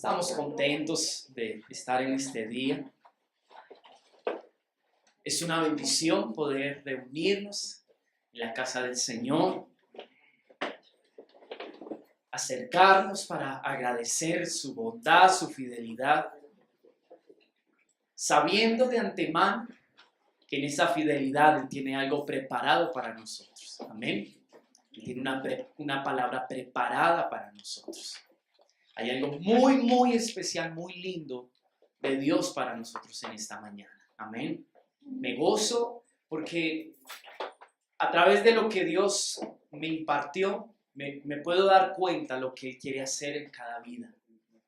Estamos contentos de estar en este día. Es una bendición poder reunirnos en la casa del Señor, acercarnos para agradecer su bondad, su fidelidad, sabiendo de antemano que en esa fidelidad Él tiene algo preparado para nosotros. Amén. Él tiene una palabra preparada para nosotros. Hay algo muy, muy especial, muy lindo de Dios para nosotros en esta mañana. Amén. Me gozo porque a través de lo que Dios me impartió, me puedo dar cuenta de lo que Él quiere hacer en cada vida.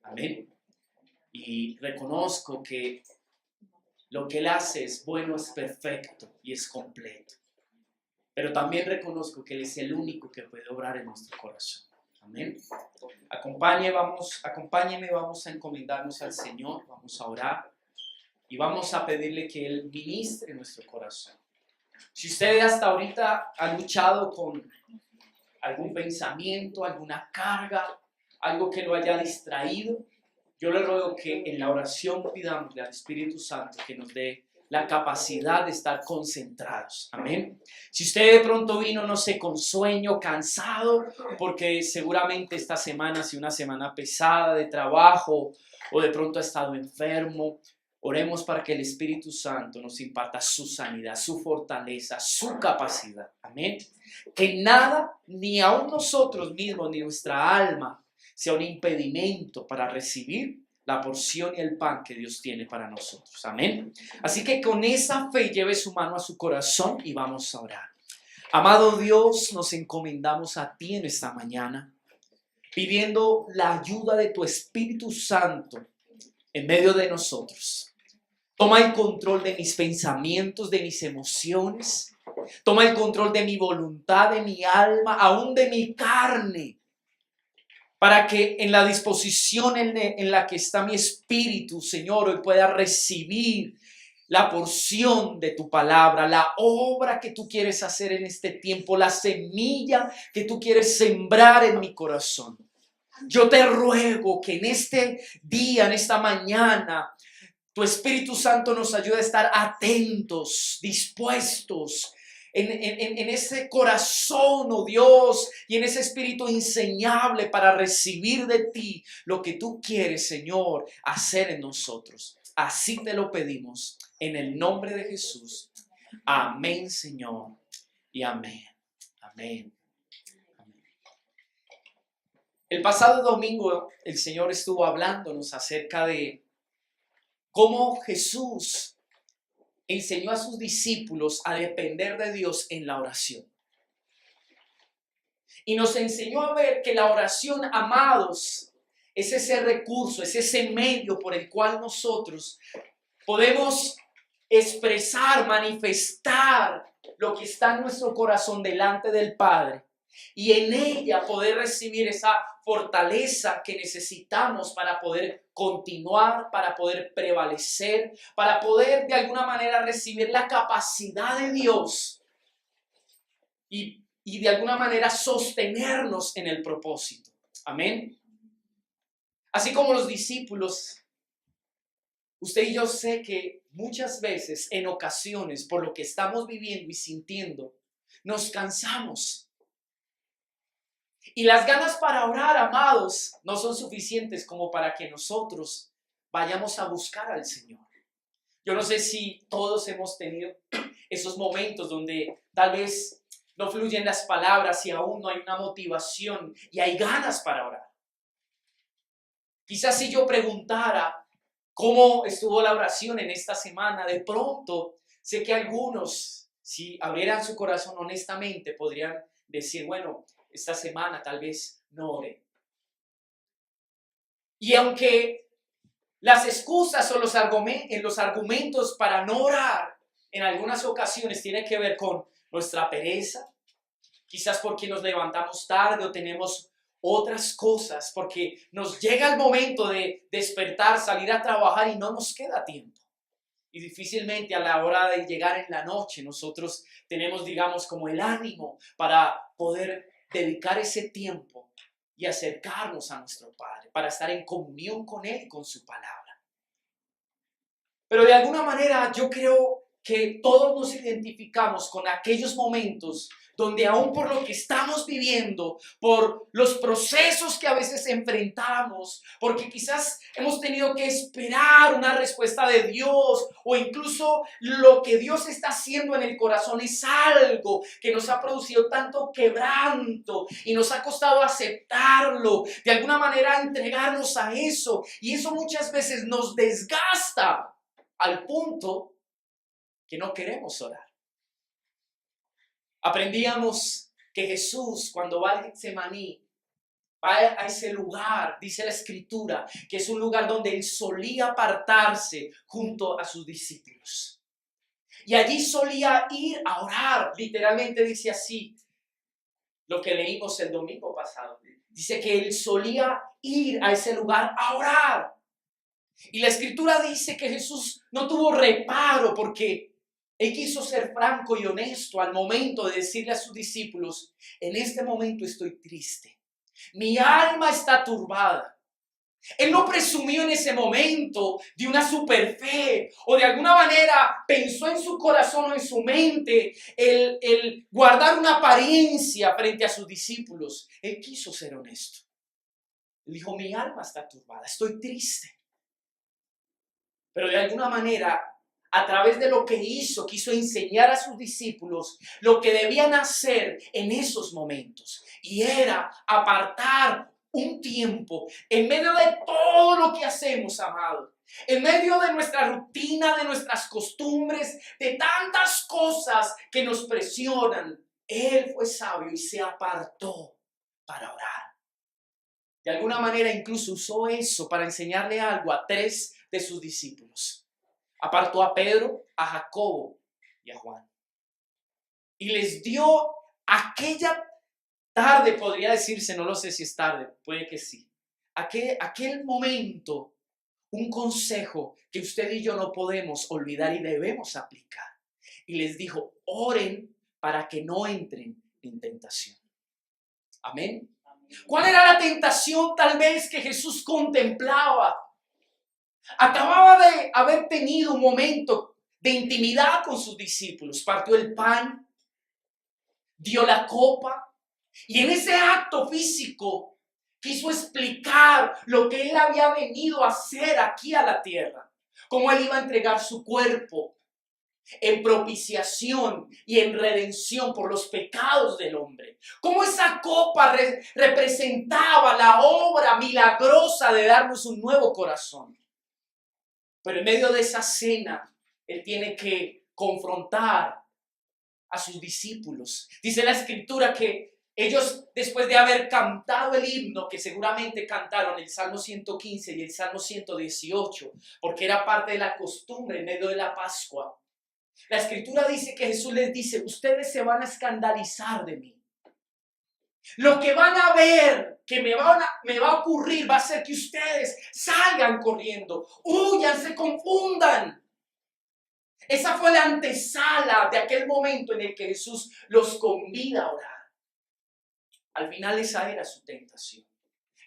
Amén. Y reconozco que lo que Él hace es bueno, es perfecto y es completo. Pero también reconozco que Él es el único que puede obrar en nuestro corazón. Amén. Acompáñeme, vamos a encomendarnos al Señor, vamos a orar y vamos a pedirle que Él ministre nuestro corazón. Si usted hasta ahorita ha luchado con algún pensamiento, alguna carga, algo que lo haya distraído, yo le ruego que en la oración pidamosle al Espíritu Santo que nos dé la capacidad de estar concentrados. Amén. Si usted de pronto vino, no sé, con sueño, cansado, porque seguramente esta semana ha sido una semana pesada de trabajo o de pronto ha estado enfermo, oremos para que el Espíritu Santo nos imparta su sanidad, su fortaleza, su capacidad. Amén. Que nada, ni aun nosotros mismos, ni nuestra alma, sea un impedimento para recibir la porción y el pan que Dios tiene para nosotros. Amén. Así que con esa fe lleve su mano a su corazón y vamos a orar. Amado Dios, nos encomendamos a ti en esta mañana, pidiendo la ayuda de tu Espíritu Santo en medio de nosotros. Toma el control de mis pensamientos, de mis emociones. Toma el control de mi voluntad, de mi alma, aún de mi carne. Para que en la disposición en la que está mi espíritu, Señor, hoy pueda recibir la porción de tu palabra, la obra que tú quieres hacer en este tiempo, la semilla que tú quieres sembrar en mi corazón. Yo te ruego que en este día, en esta mañana, tu Espíritu Santo nos ayude a estar atentos, dispuestos, en ese corazón, oh Dios, y en ese espíritu enseñable para recibir de ti lo que tú quieres, Señor, hacer en nosotros. Así te lo pedimos, en el nombre de Jesús. Amén, Señor, y amén. Amén. Amén. El pasado domingo el Señor estuvo hablándonos acerca de cómo Jesús enseñó a sus discípulos a depender de Dios en la oración. Y nos enseñó a ver que la oración, amados, es ese recurso, es ese medio por el cual nosotros podemos expresar, manifestar lo que está en nuestro corazón delante del Padre. Y en ella poder recibir esa fortaleza que necesitamos para poder continuar, para poder prevalecer, para poder de alguna manera recibir la capacidad de Dios y de alguna manera sostenernos en el propósito. Amén. Así como los discípulos, usted y yo sé que muchas veces, en ocasiones, por lo que estamos viviendo y sintiendo, nos cansamos. Y las ganas para orar, amados, no son suficientes como para que nosotros vayamos a buscar al Señor. Yo no sé si todos hemos tenido esos momentos donde tal vez no fluyen las palabras y aún no hay una motivación y hay ganas para orar. Quizás si yo preguntara cómo estuvo la oración en esta semana, de pronto sé que algunos, si abrieran su corazón honestamente, podrían decir, bueno, esta semana tal vez no oré. Y aunque las excusas o los argumentos para no orar en algunas ocasiones tienen que ver con nuestra pereza, quizás porque nos levantamos tarde o tenemos otras cosas, porque nos llega el momento de despertar, salir a trabajar y no nos queda tiempo. Y difícilmente a la hora de llegar en la noche nosotros tenemos, digamos, como el ánimo para poder dedicar ese tiempo y acercarnos a nuestro Padre, para estar en comunión con Él y con su palabra. Pero de alguna manera yo creo que todos nos identificamos con aquellos momentos donde aún por lo que estamos viviendo, por los procesos que a veces enfrentamos, porque quizás hemos tenido que esperar una respuesta de Dios, o incluso lo que Dios está haciendo en el corazón es algo que nos ha producido tanto quebranto y nos ha costado aceptarlo, de alguna manera entregarnos a eso, y eso muchas veces nos desgasta al punto que no queremos orar. Aprendíamos que Jesús, cuando va a Getsemaní, va a ese lugar, dice la Escritura, que es un lugar donde Él solía apartarse junto a sus discípulos. Y allí solía ir a orar, literalmente dice así, lo que leímos el domingo pasado. Dice que Él solía ir a ese lugar a orar. Y la Escritura dice que Jesús no tuvo reparo porque Él quiso ser franco y honesto al momento de decirle a sus discípulos: en este momento estoy triste, mi alma está turbada. Él no presumió en ese momento de una super fe o de alguna manera pensó en su corazón o en su mente el guardar una apariencia frente a sus discípulos. Él quiso ser honesto. Él dijo: mi alma está turbada, estoy triste. Pero de alguna manera, a través de lo que hizo, quiso enseñar a sus discípulos lo que debían hacer en esos momentos. Y era apartar un tiempo en medio de todo lo que hacemos, amado. En medio de nuestra rutina, de nuestras costumbres, de tantas cosas que nos presionan. Él fue sabio y se apartó para orar. De alguna manera incluso usó eso para enseñarle algo a 3 de sus discípulos. Apartó a Pedro, a Jacobo y a Juan. Y les dio aquella tarde, podría decirse, no lo sé si es tarde, puede que sí. Aquel momento, un consejo que usted y yo no podemos olvidar y debemos aplicar. Y les dijo: oren para que no entren en tentación. Amén. ¿Cuál era la tentación tal vez que Jesús contemplaba? Acababa de haber tenido un momento de intimidad con sus discípulos. Partió el pan, dio la copa y en ese acto físico quiso explicar lo que Él había venido a hacer aquí a la tierra. Cómo Él iba a entregar su cuerpo en propiciación y en redención por los pecados del hombre. Cómo esa copa representaba la obra milagrosa de darnos un nuevo corazón. Pero en medio de esa cena, Él tiene que confrontar a sus discípulos. Dice la Escritura que ellos, después de haber cantado el himno, que seguramente cantaron el Salmo 115 y el Salmo 118, porque era parte de la costumbre en medio de la Pascua, la Escritura dice que Jesús les dice: ustedes se van a escandalizar de mí. Lo que van a ver, que me va a ocurrir, va a ser que ustedes salgan corriendo, huyan, se confundan. Esa fue la antesala de aquel momento en el que Jesús los convida a orar. Al final esa era su tentación.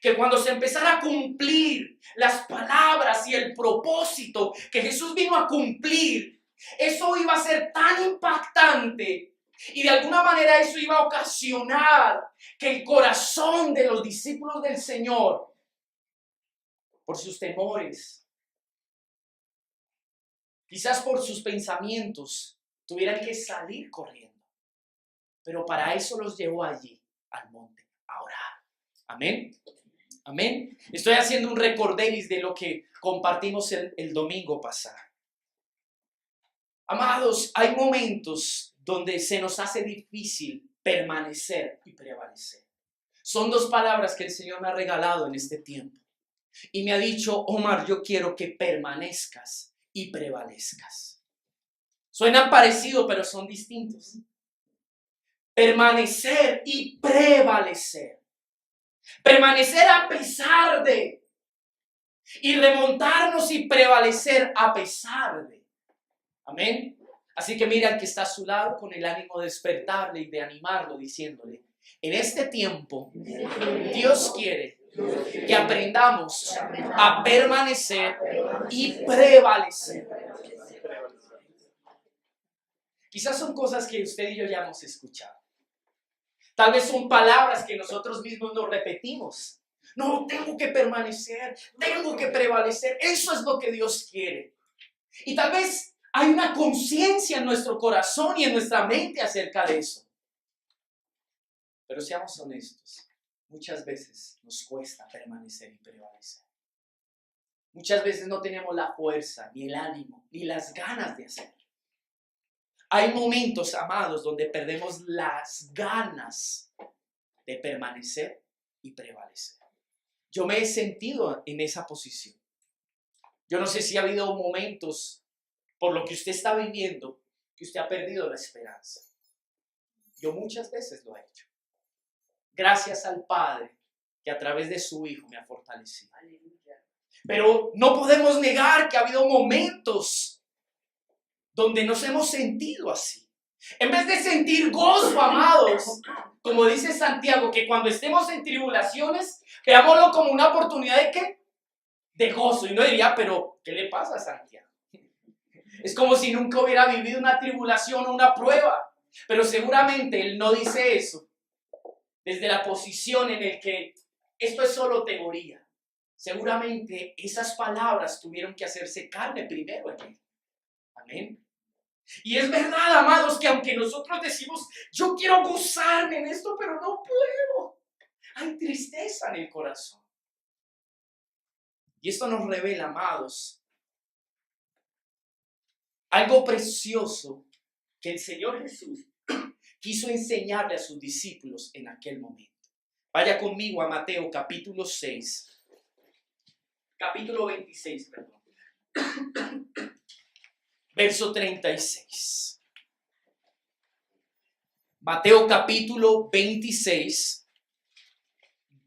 Que cuando se empezara a cumplir las palabras y el propósito que Jesús vino a cumplir, eso iba a ser tan impactante. Y de alguna manera eso iba a ocasionar que el corazón de los discípulos del Señor, por sus temores, quizás por sus pensamientos, tuvieran que salir corriendo. Pero para eso los llevó allí, al monte, a orar. Amén. Amén. Estoy haciendo un recorderis de lo que compartimos el domingo pasado. Amados, hay momentos donde se nos hace difícil permanecer y prevalecer. Son 2 palabras que el Señor me ha regalado en este tiempo. Y me ha dicho: Omar, yo quiero que permanezcas y prevalezcas. Suenan parecidos, pero son distintos. Permanecer y prevalecer. Permanecer a pesar de. Y remontarnos y prevalecer a pesar de. Amén. Así que mira al que está a su lado con el ánimo de despertarle y de animarlo, diciéndole: En este tiempo, Dios quiere que aprendamos a permanecer y prevalecer. Quizás son cosas que usted y yo ya hemos escuchado. Tal vez son palabras que nosotros mismos nos repetimos. No, tengo que permanecer, tengo que prevalecer. Eso es lo que Dios quiere. Y tal vez hay una conciencia en nuestro corazón y en nuestra mente acerca de eso. Pero seamos honestos, muchas veces nos cuesta permanecer y prevalecer. Muchas veces no tenemos la fuerza, ni el ánimo, ni las ganas de hacerlo. Hay momentos, amados, donde perdemos las ganas de permanecer y prevalecer. Yo me he sentido en esa posición. Yo no sé si ha habido momentos por lo que usted está viviendo que usted ha perdido la esperanza. Yo muchas veces lo he hecho. Gracias al Padre que a través de su Hijo me ha fortalecido. Pero no podemos negar que ha habido momentos donde nos hemos sentido así. En vez de sentir gozo, amados, como dice Santiago, que cuando estemos en tribulaciones, veámoslo como una oportunidad de ¿qué? De gozo. Y no diría, pero ¿qué le pasa a Santiago? Es como si nunca hubiera vivido una tribulación o una prueba. Pero seguramente él no dice eso desde la posición en la que esto es solo teoría. Seguramente esas palabras tuvieron que hacerse carne primero en él. Amén. Y es verdad, amados, que aunque nosotros decimos, yo quiero gozarme en esto, pero no puedo. Hay tristeza en el corazón. Y esto nos revela, amados, algo precioso que el Señor Jesús quiso enseñarle a sus discípulos en aquel momento. Vaya conmigo a Mateo capítulo 6, capítulo 26, perdón. Verso 36. Mateo capítulo 26,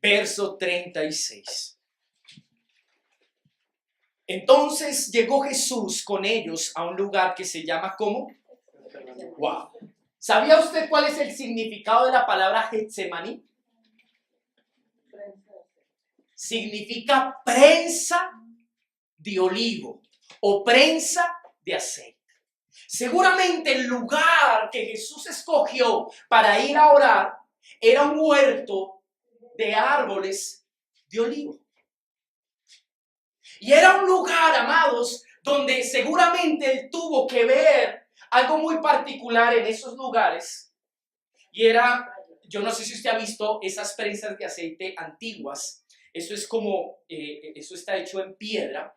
verso 36. Entonces llegó Jesús con ellos a un lugar que se llama ¿cómo? Wow. ¿Sabía usted cuál es el significado de la palabra Getsemaní? Significa prensa de olivo o prensa de aceite. Seguramente el lugar que Jesús escogió para ir a orar era un huerto de árboles de olivo. Y era un lugar, amados, donde seguramente él tuvo que ver algo muy particular en esos lugares. Y era, yo no sé si usted ha visto esas prensas de aceite antiguas. Eso es como, eso está hecho en piedra.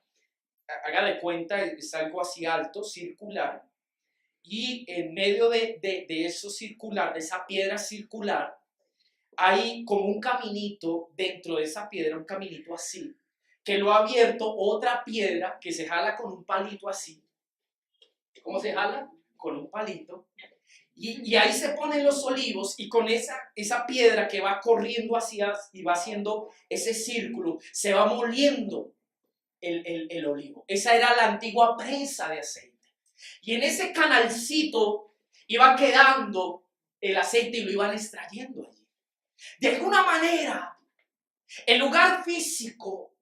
Haga de cuenta, es algo así alto, circular. Y en medio de eso circular, de esa piedra circular, hay como un caminito dentro de esa piedra, un caminito así, que lo ha abierto otra piedra que se jala con un palito así. ¿Cómo se jala? Con un palito. Y ahí se ponen los olivos y con esa piedra que va corriendo hacia y va haciendo ese círculo, se va moliendo el olivo. Esa era la antigua prensa de aceite. Y en ese canalcito iba quedando el aceite y lo iban extrayendo allí. De alguna manera, el lugar físico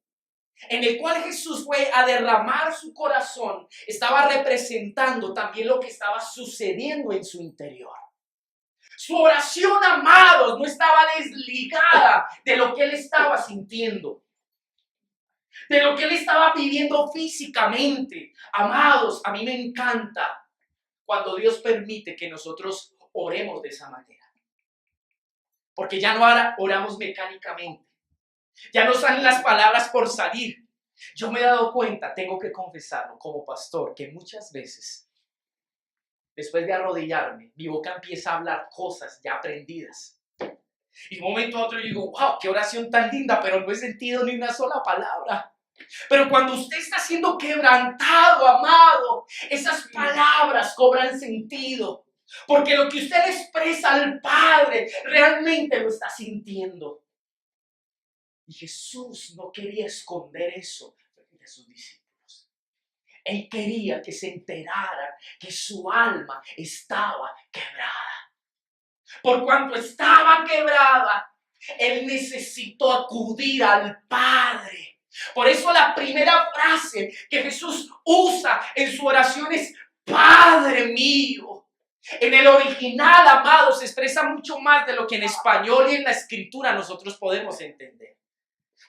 en el cual Jesús fue a derramar su corazón estaba representando también lo que estaba sucediendo en su interior. Su oración, amados, no estaba desligada de lo que él estaba sintiendo, de lo que él estaba viviendo físicamente. Amados, a mí me encanta cuando Dios permite que nosotros oremos de esa manera. Porque ya no oramos mecánicamente. Ya no salen las palabras por salir. Yo me he dado cuenta, tengo que confesarlo como pastor, que muchas veces, después de arrodillarme, mi boca empieza a hablar cosas ya aprendidas. Y de un momento a otro yo digo, wow, qué oración tan linda, pero no he sentido ni una sola palabra. Pero cuando usted está siendo quebrantado, amado, esas palabras cobran sentido. Porque lo que usted expresa al Padre realmente lo está sintiendo. Y Jesús no quería esconder eso de sus discípulos. Él quería que se enteraran que su alma estaba quebrada. Por cuanto estaba quebrada, Él necesitó acudir al Padre. Por eso la primera frase que Jesús usa en su oración es Padre mío. En el original, amados, se expresa mucho más de lo que en español y en la escritura nosotros podemos entender.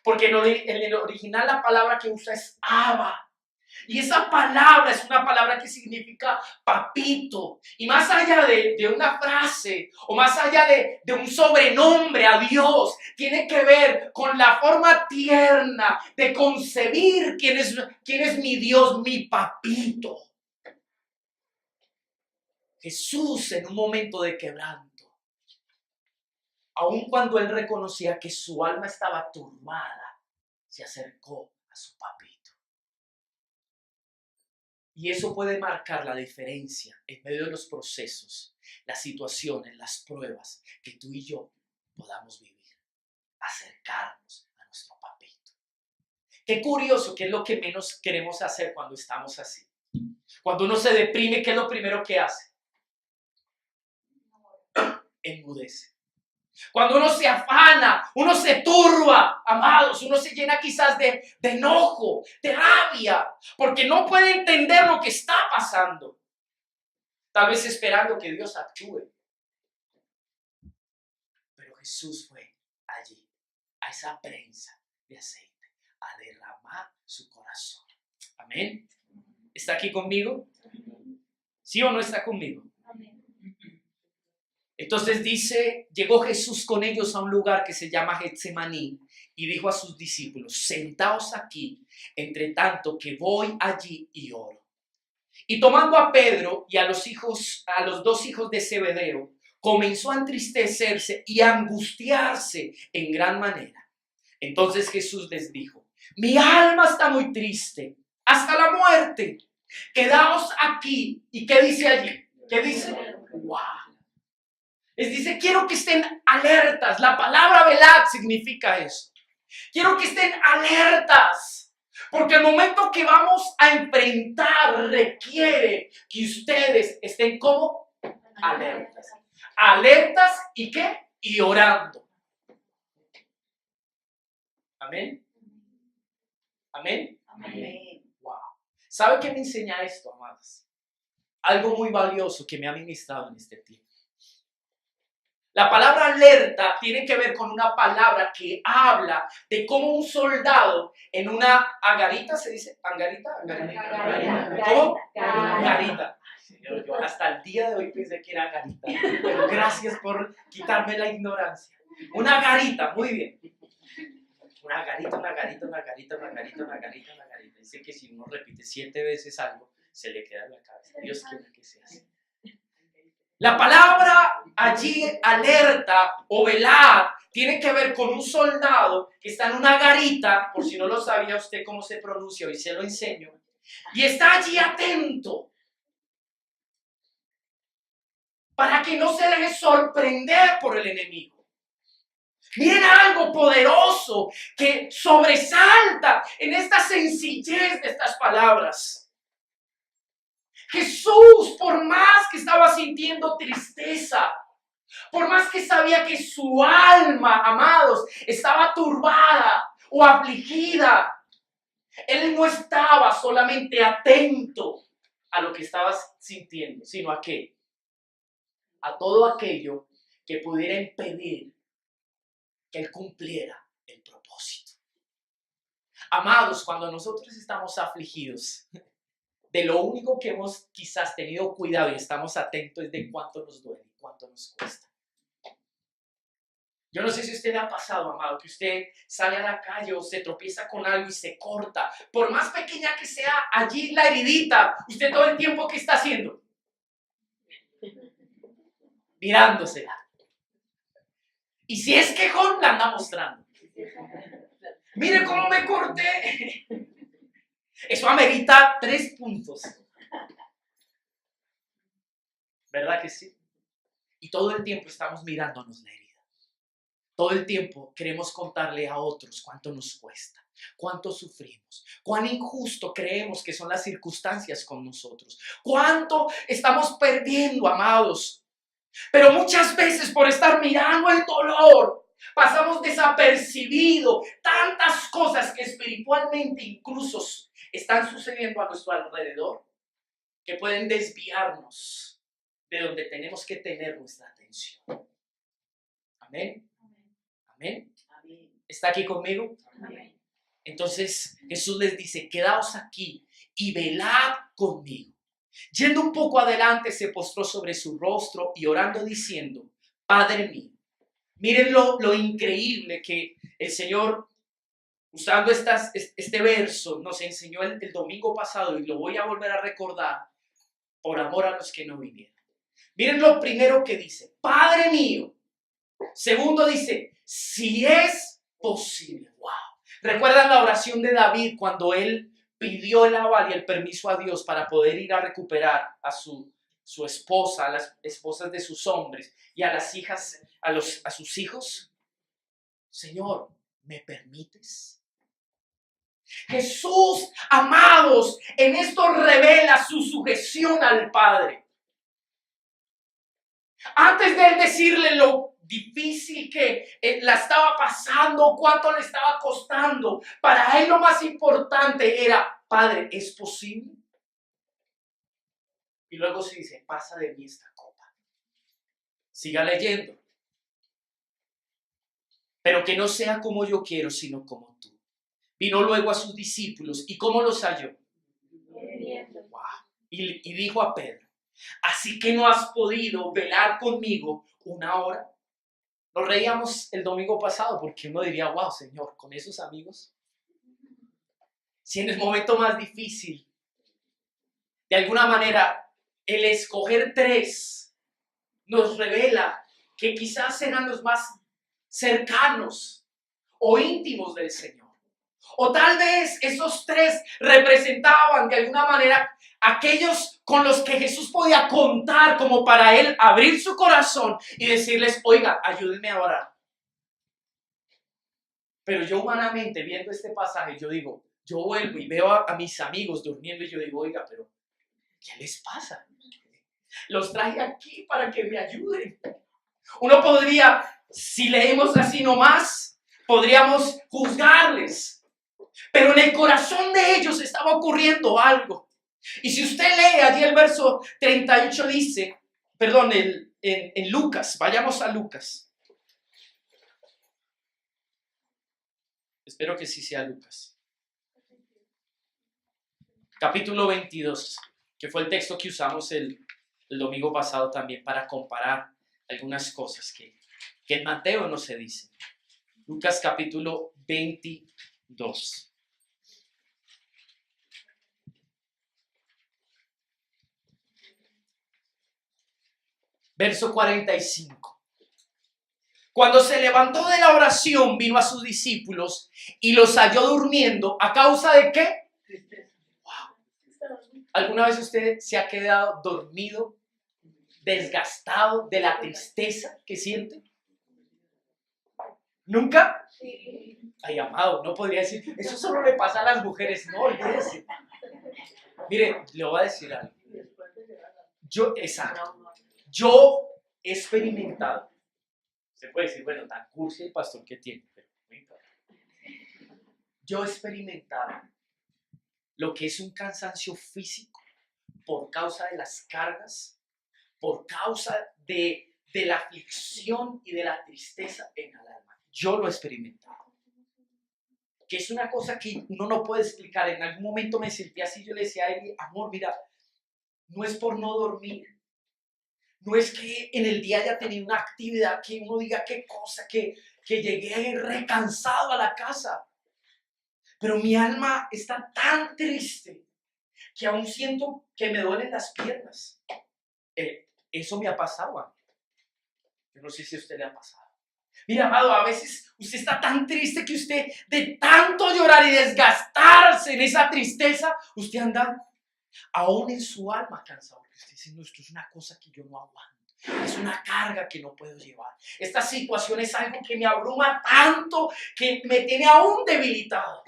Porque en el original la palabra que usa es Abba. Y esa palabra es una palabra que significa papito. Y más allá de una frase o más allá de un sobrenombre a Dios, tiene que ver con la forma tierna de concebir quién es mi Dios, mi papito. Jesús en un momento de quebranto, aun cuando Él reconocía que su alma estaba turbada, se acercó a su papito. Y eso puede marcar la diferencia en medio de los procesos, las situaciones, las pruebas que tú y yo podamos vivir. Acercarnos a nuestro papito. Qué curioso, que es lo que menos queremos hacer cuando estamos así. Cuando uno se deprime, ¿qué es lo primero que hace? Enmudece. Cuando uno se afana, uno se turba, amados, uno se llena quizás de enojo, de rabia, porque no puede entender lo que está pasando. Tal vez esperando que Dios actúe. Pero Jesús fue allí, a esa prensa de aceite, a derramar su corazón. Amén. ¿Está aquí conmigo? ¿Sí o no está conmigo? Entonces dice, llegó Jesús con ellos a un lugar que se llama Getsemaní y dijo a sus discípulos, sentaos aquí, entre tanto que voy allí y oro. Y tomando a Pedro y a los dos hijos de Zebedeo, comenzó a entristecerse y a angustiarse en gran manera. Entonces Jesús les dijo, mi alma está muy triste, hasta la muerte. Quedaos aquí. ¿Y qué dice allí? ¿Qué dice? ¡Wow! Les dice, quiero que estén alertas. La palabra velad significa eso. Quiero que estén alertas. Porque el momento que vamos a enfrentar requiere que ustedes estén como alertas. Alertas y ¿qué? Y orando. Amén. Amén. Amén. Wow. ¿Sabe qué me enseña esto, amados? Algo muy valioso que me ha ministrado en este tiempo. La palabra alerta tiene que ver con una palabra que habla de cómo un soldado en una agarita, ¿se dice? ¿Angarita? ¿Cómo? Garita. Señor, yo hasta el día de hoy pensé que era garita, pero gracias por quitarme la ignorancia. Una garita, muy bien. Una garita, una garita, una garita, una garita, una garita, una garita. Dice que si uno repite 7 veces algo, se le queda en la cabeza. Dios quiera que sea así. La palabra allí, alerta o velar, tiene que ver con un soldado que está en una garita, por si no lo sabía usted cómo se pronuncia, hoy se lo enseño, y está allí atento para que no se deje sorprender por el enemigo. Miren algo poderoso que sobresalta en esta sencillez de estas palabras. Jesús, por más que estaba sintiendo tristeza, por más que sabía que su alma, amados, estaba turbada o afligida, Él no estaba solamente atento a lo que estaba sintiendo, sino a qué? A todo aquello que pudiera impedir que Él cumpliera el propósito. Amados, cuando nosotros estamos afligidos, de lo único que hemos quizás tenido cuidado y estamos atentos es de cuánto nos duele, cuánto nos cuesta. Yo no sé si a usted le ha pasado, amado, que usted sale a la calle o se tropieza con algo y se corta. Por más pequeña que sea allí la heridita, usted todo el tiempo, ¿qué está haciendo? Mirándosela. Y si es quejón, la anda mostrando. Mire cómo me corté. Eso amerita 3 puntos. ¿Verdad que sí? Y todo el tiempo estamos mirándonos la herida. Todo el tiempo queremos contarle a otros cuánto nos cuesta, cuánto sufrimos, cuán injusto creemos que son las circunstancias con nosotros, cuánto estamos perdiendo, amados. Pero muchas veces por estar mirando el dolor, pasamos desapercibido tantas cosas que espiritualmente incluso están sucediendo a nuestro alrededor, que pueden desviarnos de donde tenemos que tener nuestra atención. Amén. Amén. ¿Está aquí conmigo? Amén. Entonces Jesús les dice, quedaos aquí y velad conmigo. Yendo un poco adelante, se postró sobre su rostro y orando diciendo, Padre mío. Miren lo increíble que el Señor, usando este verso, nos enseñó el domingo pasado y lo voy a volver a recordar por amor a los que no vinieron. Miren lo primero que dice, Padre mío. Segundo dice, si es posible. Wow. ¿Recuerdan la oración de David cuando él pidió el aval y el permiso a Dios para poder ir a recuperar a su esposa, a las esposas de sus hombres y a las hijas, a sus hijos? Señor, ¿me permites? Jesús, amados, en esto revela su sujeción al Padre. Antes de él decirle lo difícil que la estaba pasando, cuánto le estaba costando, para él lo más importante era, Padre, ¿es posible? Y luego se dice, pasa de mí esta copa. Siga leyendo. Pero que no sea como yo quiero, sino como tú. Vino luego a sus discípulos, ¿y cómo los halló? Wow. Y dijo a Pedro, ¿así que no has podido velar conmigo una hora? Nos reíamos el domingo pasado porque uno diría, wow, Señor, con esos amigos. Si en el momento más difícil, de alguna manera, el escoger tres nos revela que quizás serán los más cercanos o íntimos del Señor. O tal vez esos tres representaban de alguna manera aquellos con los que Jesús podía contar como para él abrir su corazón y decirles, oiga, ayúdenme a orar. Pero yo humanamente viendo este pasaje, yo digo, yo vuelvo y veo a mis amigos durmiendo y yo digo, oiga, pero ¿qué les pasa? Los traje aquí para que me ayuden. Uno podría, si leemos así nomás, podríamos juzgarles. Pero en el corazón de ellos estaba ocurriendo algo. Y si usted lee allí el verso 38 dice, perdón, en Lucas, vayamos a Lucas. Espero que sí sea Lucas. Capítulo 22, que fue el texto que usamos el domingo pasado también para comparar algunas cosas que en Mateo no se dicen. Lucas capítulo 22. Verso 45. Cuando se levantó de la oración, vino a sus discípulos y los halló durmiendo. ¿A causa de qué? Wow. ¿Alguna vez usted se ha quedado dormido, desgastado de la tristeza que siente? ¿Nunca? Sí. Ay, amado, no podría decir, eso solo le pasa a las mujeres. No, olvídese. Mire, le voy a decir algo. Yo he experimentado, se puede decir, bueno, tan cursi el pastor que tiene, pero no importa. Yo he experimentado lo que es un cansancio físico por causa de las cargas, por causa de la aflicción y de la tristeza en el alma. Yo lo he experimentado. Que es una cosa que uno no puede explicar. En algún momento me sentí así, yo le decía a él, amor, mira, no es por no dormir. No es que en el día haya tenido una actividad que uno diga qué cosa, que llegué recansado a la casa. Pero mi alma está tan triste que aún siento que me duelen las piernas. Eso me ha pasado. Yo no sé si a usted le ha pasado. Mira, amado, a veces usted está tan triste que usted, de tanto llorar y desgastarse en esa tristeza, usted anda aún en su alma cansado. Usted dice, no, esto es una cosa que yo no aguanto. Es una carga que no puedo llevar. Esta situación es algo que me abruma tanto que me tiene aún debilitado.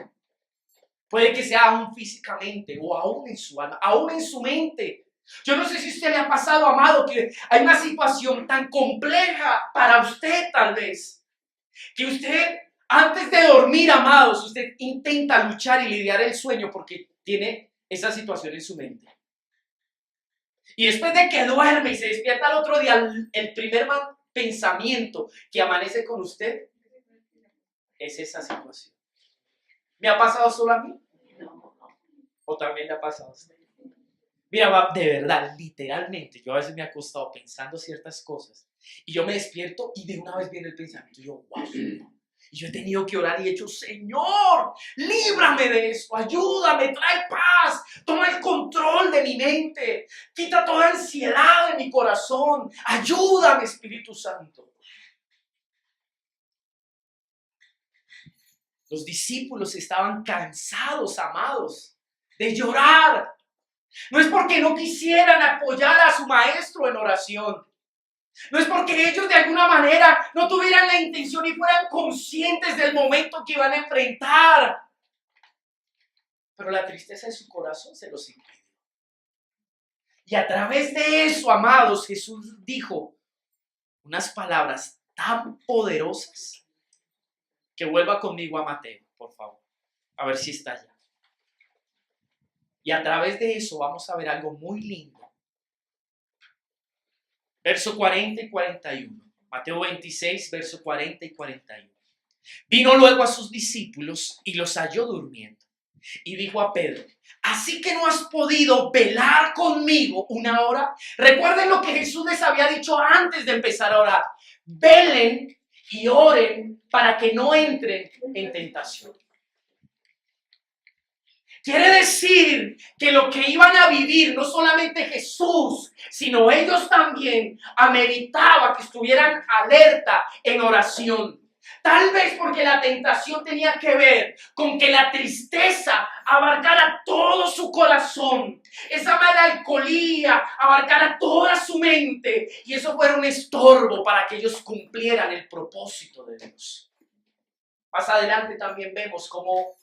Puede que sea aún físicamente o aún en su alma, aún en su mente. Yo no sé si a usted le ha pasado, amado, que hay una situación tan compleja para usted tal vez, que usted antes de dormir, amados, usted intenta luchar y lidiar el sueño porque tiene esa situación en su mente. Y después de que duerme y se despierta al otro día, el primer pensamiento que amanece con usted es esa situación. ¿Me ha pasado solo a mí? ¿O también le ha pasado a usted? Mira, de verdad, literalmente, yo a veces me he acostado pensando ciertas cosas y yo me despierto y de una vez viene el pensamiento y yo, wow, Señor. Y yo he tenido que orar y he dicho, Señor, líbrame de esto, ayúdame, trae paz, toma el control de mi mente, quita toda ansiedad de mi corazón, ayúdame, Espíritu Santo. Los discípulos estaban cansados, amados, de llorar. No es porque no quisieran apoyar a su maestro en oración. No es porque ellos de alguna manera no tuvieran la intención y fueran conscientes del momento que iban a enfrentar. Pero la tristeza de su corazón se los impidió. Y a través de eso, amados, Jesús dijo unas palabras tan poderosas que vuelva conmigo a Mateo, por favor. A ver si está allá. Y a través de eso vamos a ver algo muy lindo. Verso 40 y 41. Mateo 26, verso 40 y 41. Vino luego a sus discípulos y los halló durmiendo. Y dijo a Pedro, ¿así que no has podido velar conmigo una hora? Recuerden lo que Jesús les había dicho antes de empezar a orar. Velen y oren para que no entren en tentación. Quiere decir que lo que iban a vivir, no solamente Jesús, sino ellos también, ameritaba que estuvieran alerta en oración. Tal vez porque la tentación tenía que ver con que la tristeza abarcara todo su corazón. Esa melancolía abarcara toda su mente. Y eso fuera un estorbo para que ellos cumplieran el propósito de Dios. Más adelante también vemos cómo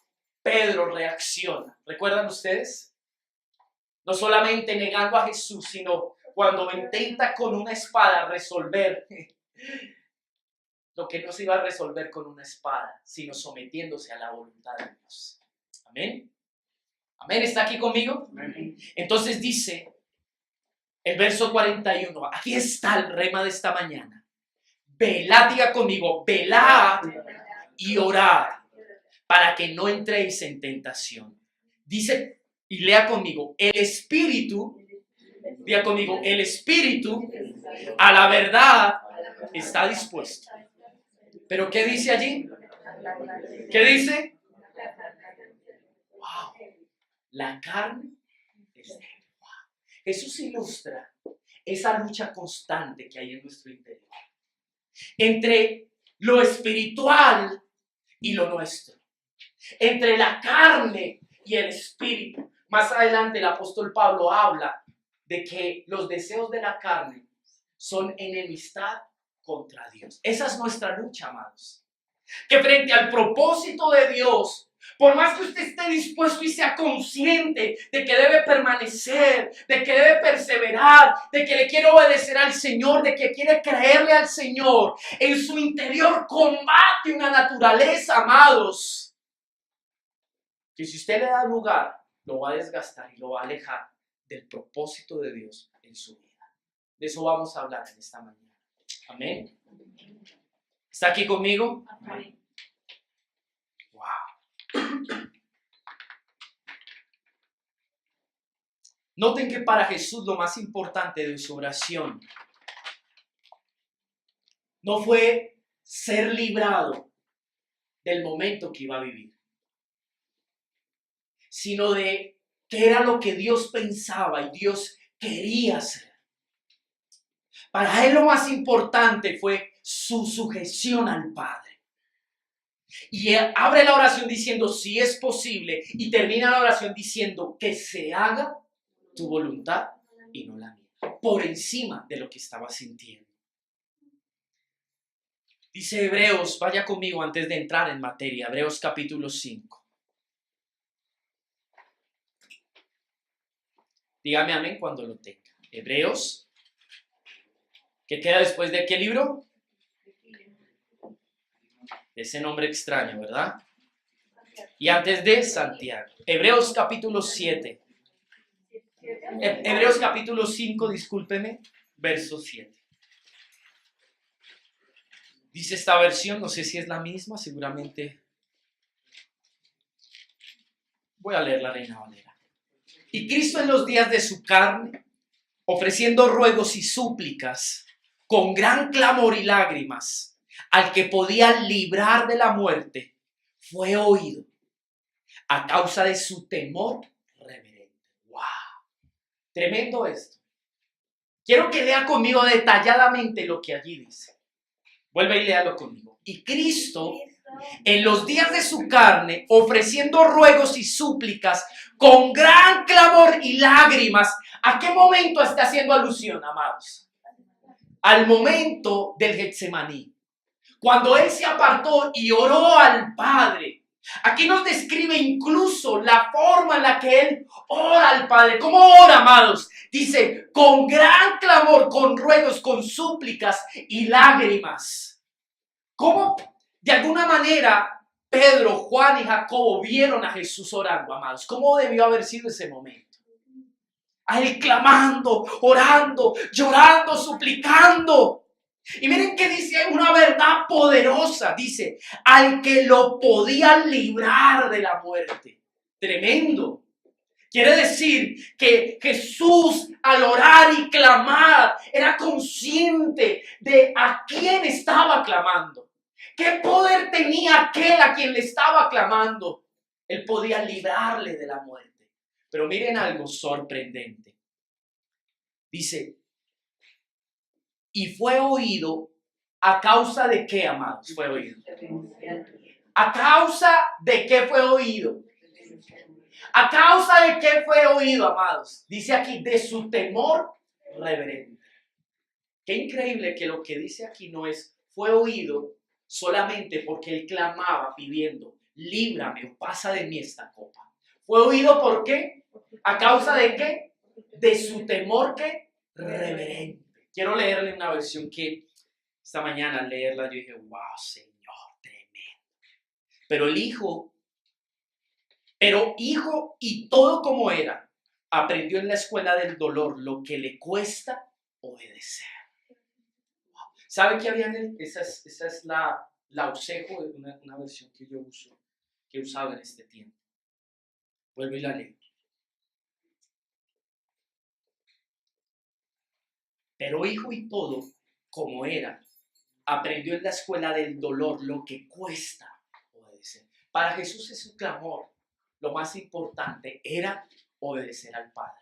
Pedro reacciona. ¿Recuerdan ustedes? No solamente negando a Jesús, sino cuando intenta con una espada resolver lo que no se iba a resolver con una espada, sino sometiéndose a la voluntad de Dios. Amén. Amén. ¿Está aquí conmigo? Amén. Entonces dice el verso 41. Aquí está el rema de esta mañana. Velad, diga conmigo, velad y orad para que no entréis en tentación. Dice, y lea conmigo, el espíritu, diga conmigo, el espíritu a la verdad está dispuesto. ¿Pero qué dice allí? ¿Qué dice? Wow, la carne es débil. Wow. Jesús ilustra esa lucha constante que hay en nuestro interior entre lo espiritual y lo nuestro, entre la carne y el espíritu. Más adelante el apóstol Pablo habla de que los deseos de la carne son enemistad contra Dios. Esa es nuestra lucha, amados. Que frente al propósito de Dios, por más que usted esté dispuesto y sea consciente de que debe permanecer, de que debe perseverar, de que le quiere obedecer al Señor, de que quiere creerle al Señor, en su interior combate una naturaleza, amados, que si usted le da lugar, lo va a desgastar y lo va a alejar del propósito de Dios en su vida. De eso vamos a hablar en esta mañana. Amén. ¿Está aquí conmigo? Amén. Wow. Noten que para Jesús lo más importante de su oración no fue ser librado del momento que iba a vivir, sino de qué era lo que Dios pensaba y Dios quería hacer. Para él lo más importante fue su sujeción al Padre. Y él abre la oración diciendo, si es posible, y termina la oración diciendo, que se haga tu voluntad y no la mía, por encima de lo que estaba sintiendo. Dice Hebreos, vaya conmigo antes de entrar en materia, Hebreos capítulo 5. Dígame amén cuando lo tenga. Hebreos. ¿Qué queda después de qué libro? Ese nombre extraño, ¿verdad? Y antes de Santiago. Hebreos capítulo 7. Hebreos capítulo 5, discúlpeme, verso 7. Dice esta versión, no sé si es la misma, seguramente. Voy a leer la Reina Valera. Y Cristo en los días de su carne, ofreciendo ruegos y súplicas, con gran clamor y lágrimas, al que podía librar de la muerte, fue oído a causa de su temor reverente. ¡Wow! Tremendo esto. Quiero que lea conmigo detalladamente lo que allí dice. Vuelve y léalo conmigo. Y Cristo, en los días de su carne, ofreciendo ruegos y súplicas, con gran clamor y lágrimas. ¿A qué momento está haciendo alusión, amados? Al momento del Getsemaní. Cuando él se apartó y oró al Padre. Aquí nos describe incluso la forma en la que él ora al Padre. ¿Cómo ora, amados? Dice, con gran clamor, con ruegos, con súplicas y lágrimas. ¿Cómo? De alguna manera, Pedro, Juan y Jacobo vieron a Jesús orando, amados. ¿Cómo debió haber sido ese momento? A él clamando, orando, llorando, suplicando. Y miren que dice una verdad poderosa. Dice, al que lo podía librar de la muerte. Tremendo. Quiere decir que Jesús, al orar y clamar, era consciente de a quién estaba clamando. ¿Qué poder tenía aquel a quien le estaba clamando? Él podía librarle de la muerte. Pero miren algo sorprendente. Dice, y fue oído a causa de qué, amados, fue oído. ¿A causa de qué fue oído? ¿A causa de qué fue oído, amados? Dice aquí, de su temor reverente. Qué increíble que lo que dice aquí no es, fue oído solamente porque él clamaba pidiendo, líbrame o pasa de mí esta copa. ¿Fue oído por qué? ¿A causa de qué? De su temor, ¿qué? Reverente. Quiero leerle una versión que esta mañana al leerla yo dije, wow, Señor, tremendo. Pero hijo y todo como era, aprendió en la escuela del dolor lo que le cuesta obedecer. Wow. ¿Sabe qué había en él? Esa es la Ausejo, una versión que yo uso, que he usado en este tiempo. Vuelvo y la leo. Pero hijo y todo como era, aprendió en la escuela del dolor lo que cuesta obedecer. Para Jesús es un clamor. Lo más importante era obedecer al Padre.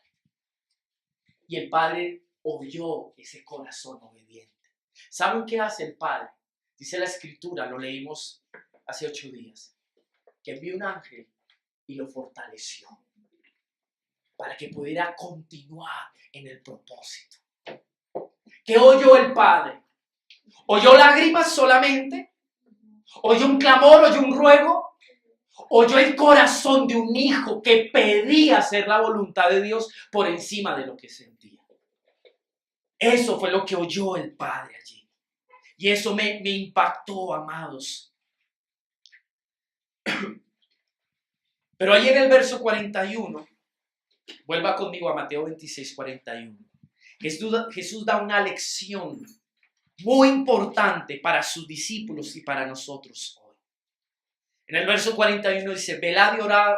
Y el Padre oyó ese corazón obediente. ¿Saben qué hace el Padre? Dice la Escritura, lo leímos hace 8 días, que envió un ángel y lo fortaleció para que pudiera continuar en el propósito. ¿Qué oyó el Padre? ¿Oyó lágrimas solamente? ¿Oyó un clamor? ¿Oyó un ruego? ¿Oyó el corazón de un hijo que pedía hacer la voluntad de Dios por encima de lo que sentía? Eso fue lo que oyó el Padre allí. Y eso me impactó, amados. Pero ahí en el verso 41, vuelva conmigo a Mateo 26, 41. Jesús da una lección muy importante para sus discípulos y para nosotros hoy. En el verso 41 dice, velad y orad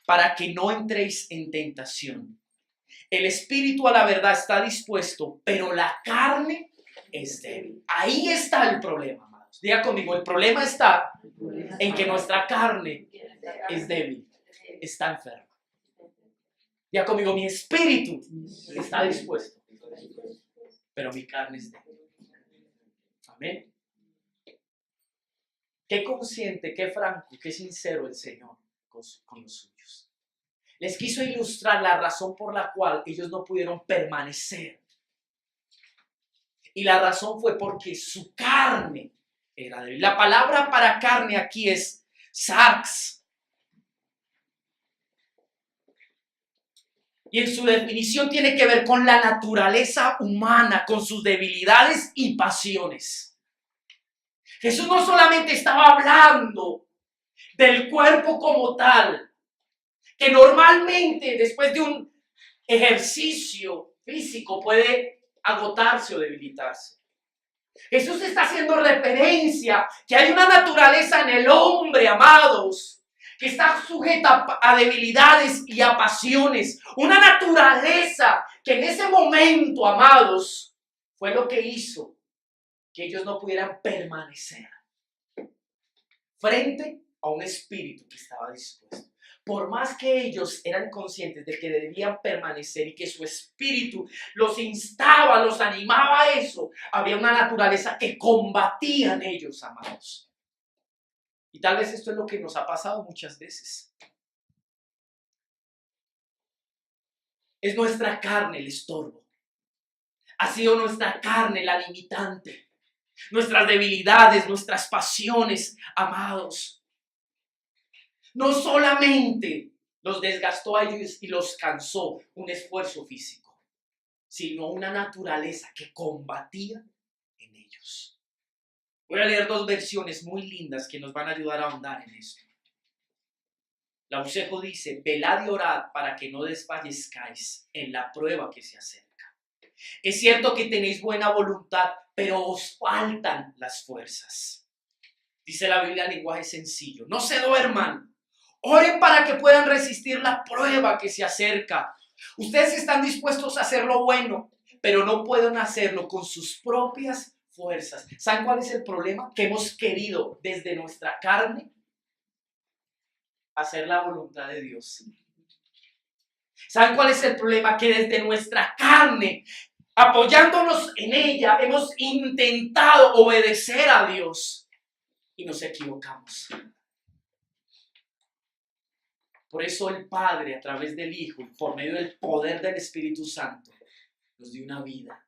para que no entréis en tentación. El espíritu a la verdad está dispuesto, pero la carne es débil. Ahí está el problema, amados. Diga conmigo, el problema está en que nuestra carne es débil, está enferma. Diga conmigo, mi espíritu está dispuesto, pero mi carne es débil. Amén. Qué consciente, qué franco, qué sincero el Señor con los suyos. Les quiso ilustrar la razón por la cual ellos no pudieron permanecer. Y la razón fue porque su carne era débil. La palabra para carne aquí es sarx. Y en su definición tiene que ver con la naturaleza humana, con sus debilidades y pasiones. Jesús no solamente estaba hablando del cuerpo como tal, que normalmente después de un ejercicio físico puede agotarse o debilitarse. Jesús está haciendo referencia que hay una naturaleza en el hombre, amados, que está sujeta a debilidades y a pasiones. Una naturaleza que en ese momento, amados, fue lo que hizo que ellos no pudieran permanecer frente a un espíritu que estaba dispuesto. Por más que ellos eran conscientes de que debían permanecer y que su espíritu los instaba, los animaba a eso, había una naturaleza que combatía en ellos, amados. Y tal vez esto es lo que nos ha pasado muchas veces. Es nuestra carne el estorbo. Ha sido nuestra carne la limitante. Nuestras debilidades, nuestras pasiones, amados. No solamente los desgastó a ellos y los cansó un esfuerzo físico, sino una naturaleza que combatía en ellos. Voy a leer 2 versiones muy lindas que nos van a ayudar a ahondar en esto. La Usejo dice: velad y orad para que no desfallezcáis en la prueba que se acerca. Es cierto que tenéis buena voluntad, pero os faltan las fuerzas. Dice la Biblia en lenguaje sencillo: no se duerman. Oren para que puedan resistir la prueba que se acerca. Ustedes están dispuestos a hacer lo bueno, pero no pueden hacerlo con sus propias fuerzas. ¿Saben cuál es el problema? Que hemos querido desde nuestra carne hacer la voluntad de Dios. ¿Saben cuál es el problema? Que desde nuestra carne, apoyándonos en ella, hemos intentado obedecer a Dios y nos equivocamos. Por eso el Padre, a través del Hijo y por medio del poder del Espíritu Santo, nos dio una vida,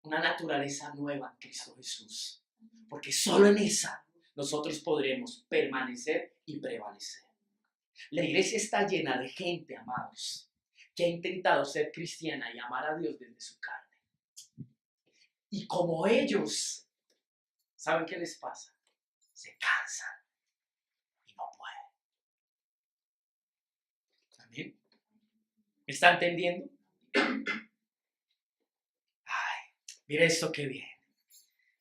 una naturaleza nueva en Cristo Jesús. Porque solo en esa nosotros podremos permanecer y prevalecer. La iglesia está llena de gente, amados, que ha intentado ser cristiana y amar a Dios desde su carne. Y como ellos, ¿saben qué les pasa? Se cansan y no pueden. ¿Amén? ¿Me está entendiendo? Ay, mira esto que bien.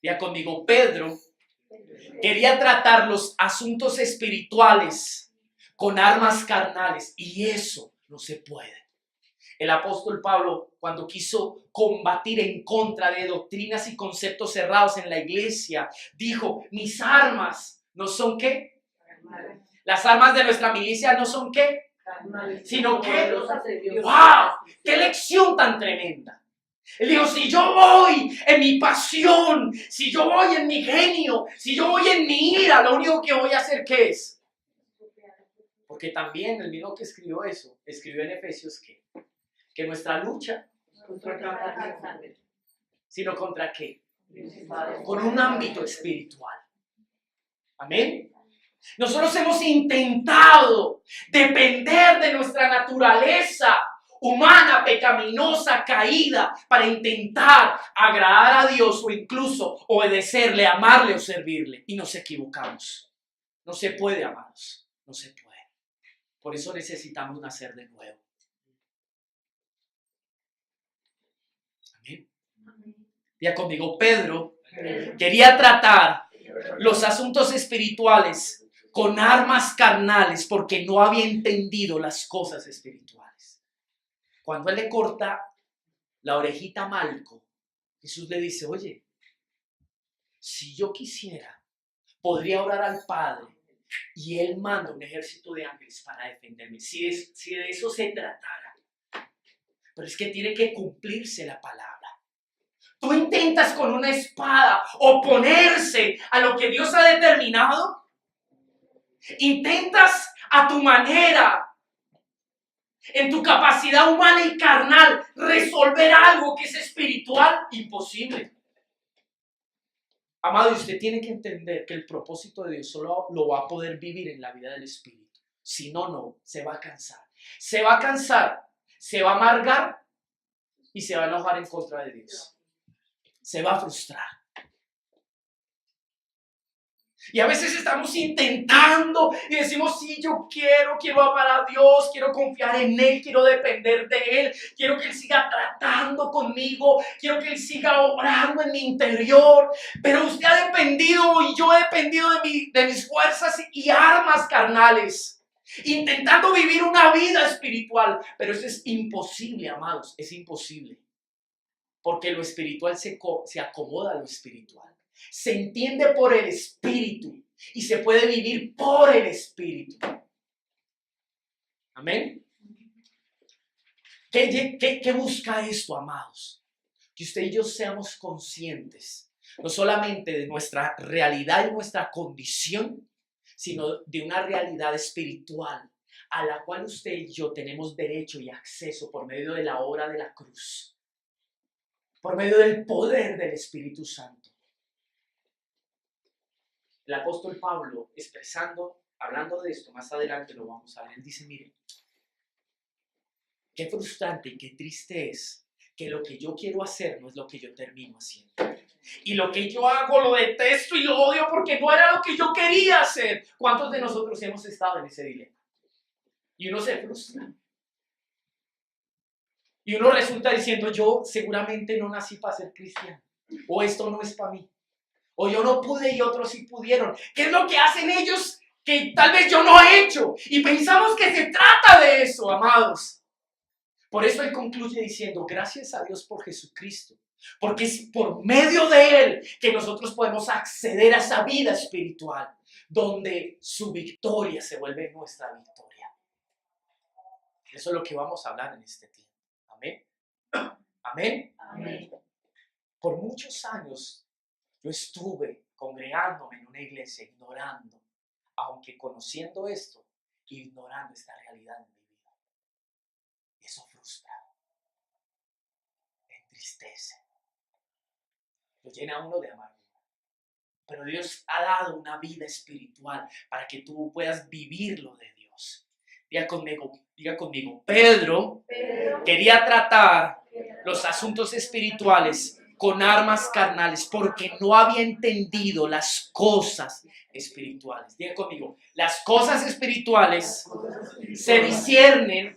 Ya conmigo, Pedro quería tratar los asuntos espirituales con armas carnales y eso no se puede. El apóstol Pablo, cuando quiso combatir en contra de doctrinas y conceptos cerrados en la iglesia, dijo: mis armas no son ¿qué? Las armas de nuestra milicia no son ¿qué? Sino que, ¡wow! ¡Qué lección tan tremenda! Él dijo: si yo voy en mi pasión, si yo voy en mi genio, si yo voy en mi ira, lo único que voy a hacer, ¿qué es? Porque también el mismo que escribió eso, escribió en Efesios que nuestra lucha, sino contra ¿qué? Con un ámbito espiritual. Amén. Nosotros hemos intentado depender de nuestra naturaleza humana, pecaminosa, caída, para intentar agradar a Dios o incluso obedecerle, amarle o servirle. Y nos equivocamos. No se puede, amados. No se puede. Por eso necesitamos nacer de nuevo. Amén. Ya conmigo, Pedro quería tratar los asuntos espirituales con armas carnales porque no había entendido las cosas espirituales. Cuando él le corta la orejita a Malco, Jesús le dice: oye, si yo quisiera, podría orar al Padre y Él manda un ejército de ángeles para defenderme. Si de eso se tratara. Pero es que tiene que cumplirse la palabra. Tú intentas con una espada oponerse a lo que Dios ha determinado. Intentas a tu manera, en tu capacidad humana y carnal, resolver algo que es espiritual. Imposible. Amado, usted tiene que entender que el propósito de Dios solo lo va a poder vivir en la vida del Espíritu. Si no, no, se va a cansar. Se va a cansar, se va a amargar y se va a enojar en contra de Dios. Se va a frustrar. Y a veces estamos intentando y decimos, sí, yo quiero amar a Dios, quiero confiar en Él, quiero depender de Él, quiero que Él siga tratando conmigo, quiero que Él siga obrando en mi interior. Pero usted ha dependido y yo he dependido de mis fuerzas y armas carnales, intentando vivir una vida espiritual. Pero eso es imposible, amados, es imposible. Porque lo espiritual se acomoda a lo espiritual. Se entiende por el Espíritu y se puede vivir por el Espíritu. Amén. ¿Qué busca esto, amados? Que usted y yo seamos conscientes, no solamente de nuestra realidad y nuestra condición, sino de una realidad espiritual a la cual usted y yo tenemos derecho y acceso por medio de la obra de la cruz, por medio del poder del Espíritu Santo. El apóstol Pablo, hablando de esto, más adelante lo vamos a ver, él dice, mire, qué frustrante y qué triste es que lo que yo quiero hacer no es lo que yo termino haciendo. Y lo que yo hago lo detesto y lo odio porque no era lo que yo quería hacer. ¿Cuántos de nosotros hemos estado en ese dilema? Y uno se frustra. Y uno resulta diciendo, yo seguramente no nací para ser cristiano. O esto no es para mí. O yo no pude y otros sí pudieron. ¿Qué es lo que hacen ellos que tal vez yo no he hecho? Y pensamos que se trata de eso, amados. Por eso él concluye diciendo, gracias a Dios por Jesucristo. Porque es por medio de Él que nosotros podemos acceder a esa vida espiritual, donde su victoria se vuelve nuestra victoria. Eso es lo que vamos a hablar en este tiempo. Amén. Amén. Amén. Por muchos años yo estuve congregándome en una iglesia, ignorando, aunque conociendo esto, ignorando esta realidad en mi vida. Y eso frustra, entristece, lo llena a uno de amargura. Pero Dios ha dado una vida espiritual para que tú puedas vivirlo de Dios. Diga conmigo, Pedro quería tratar los asuntos espirituales con armas carnales porque no había entendido las cosas espirituales. Diga conmigo, las cosas espirituales se disciernen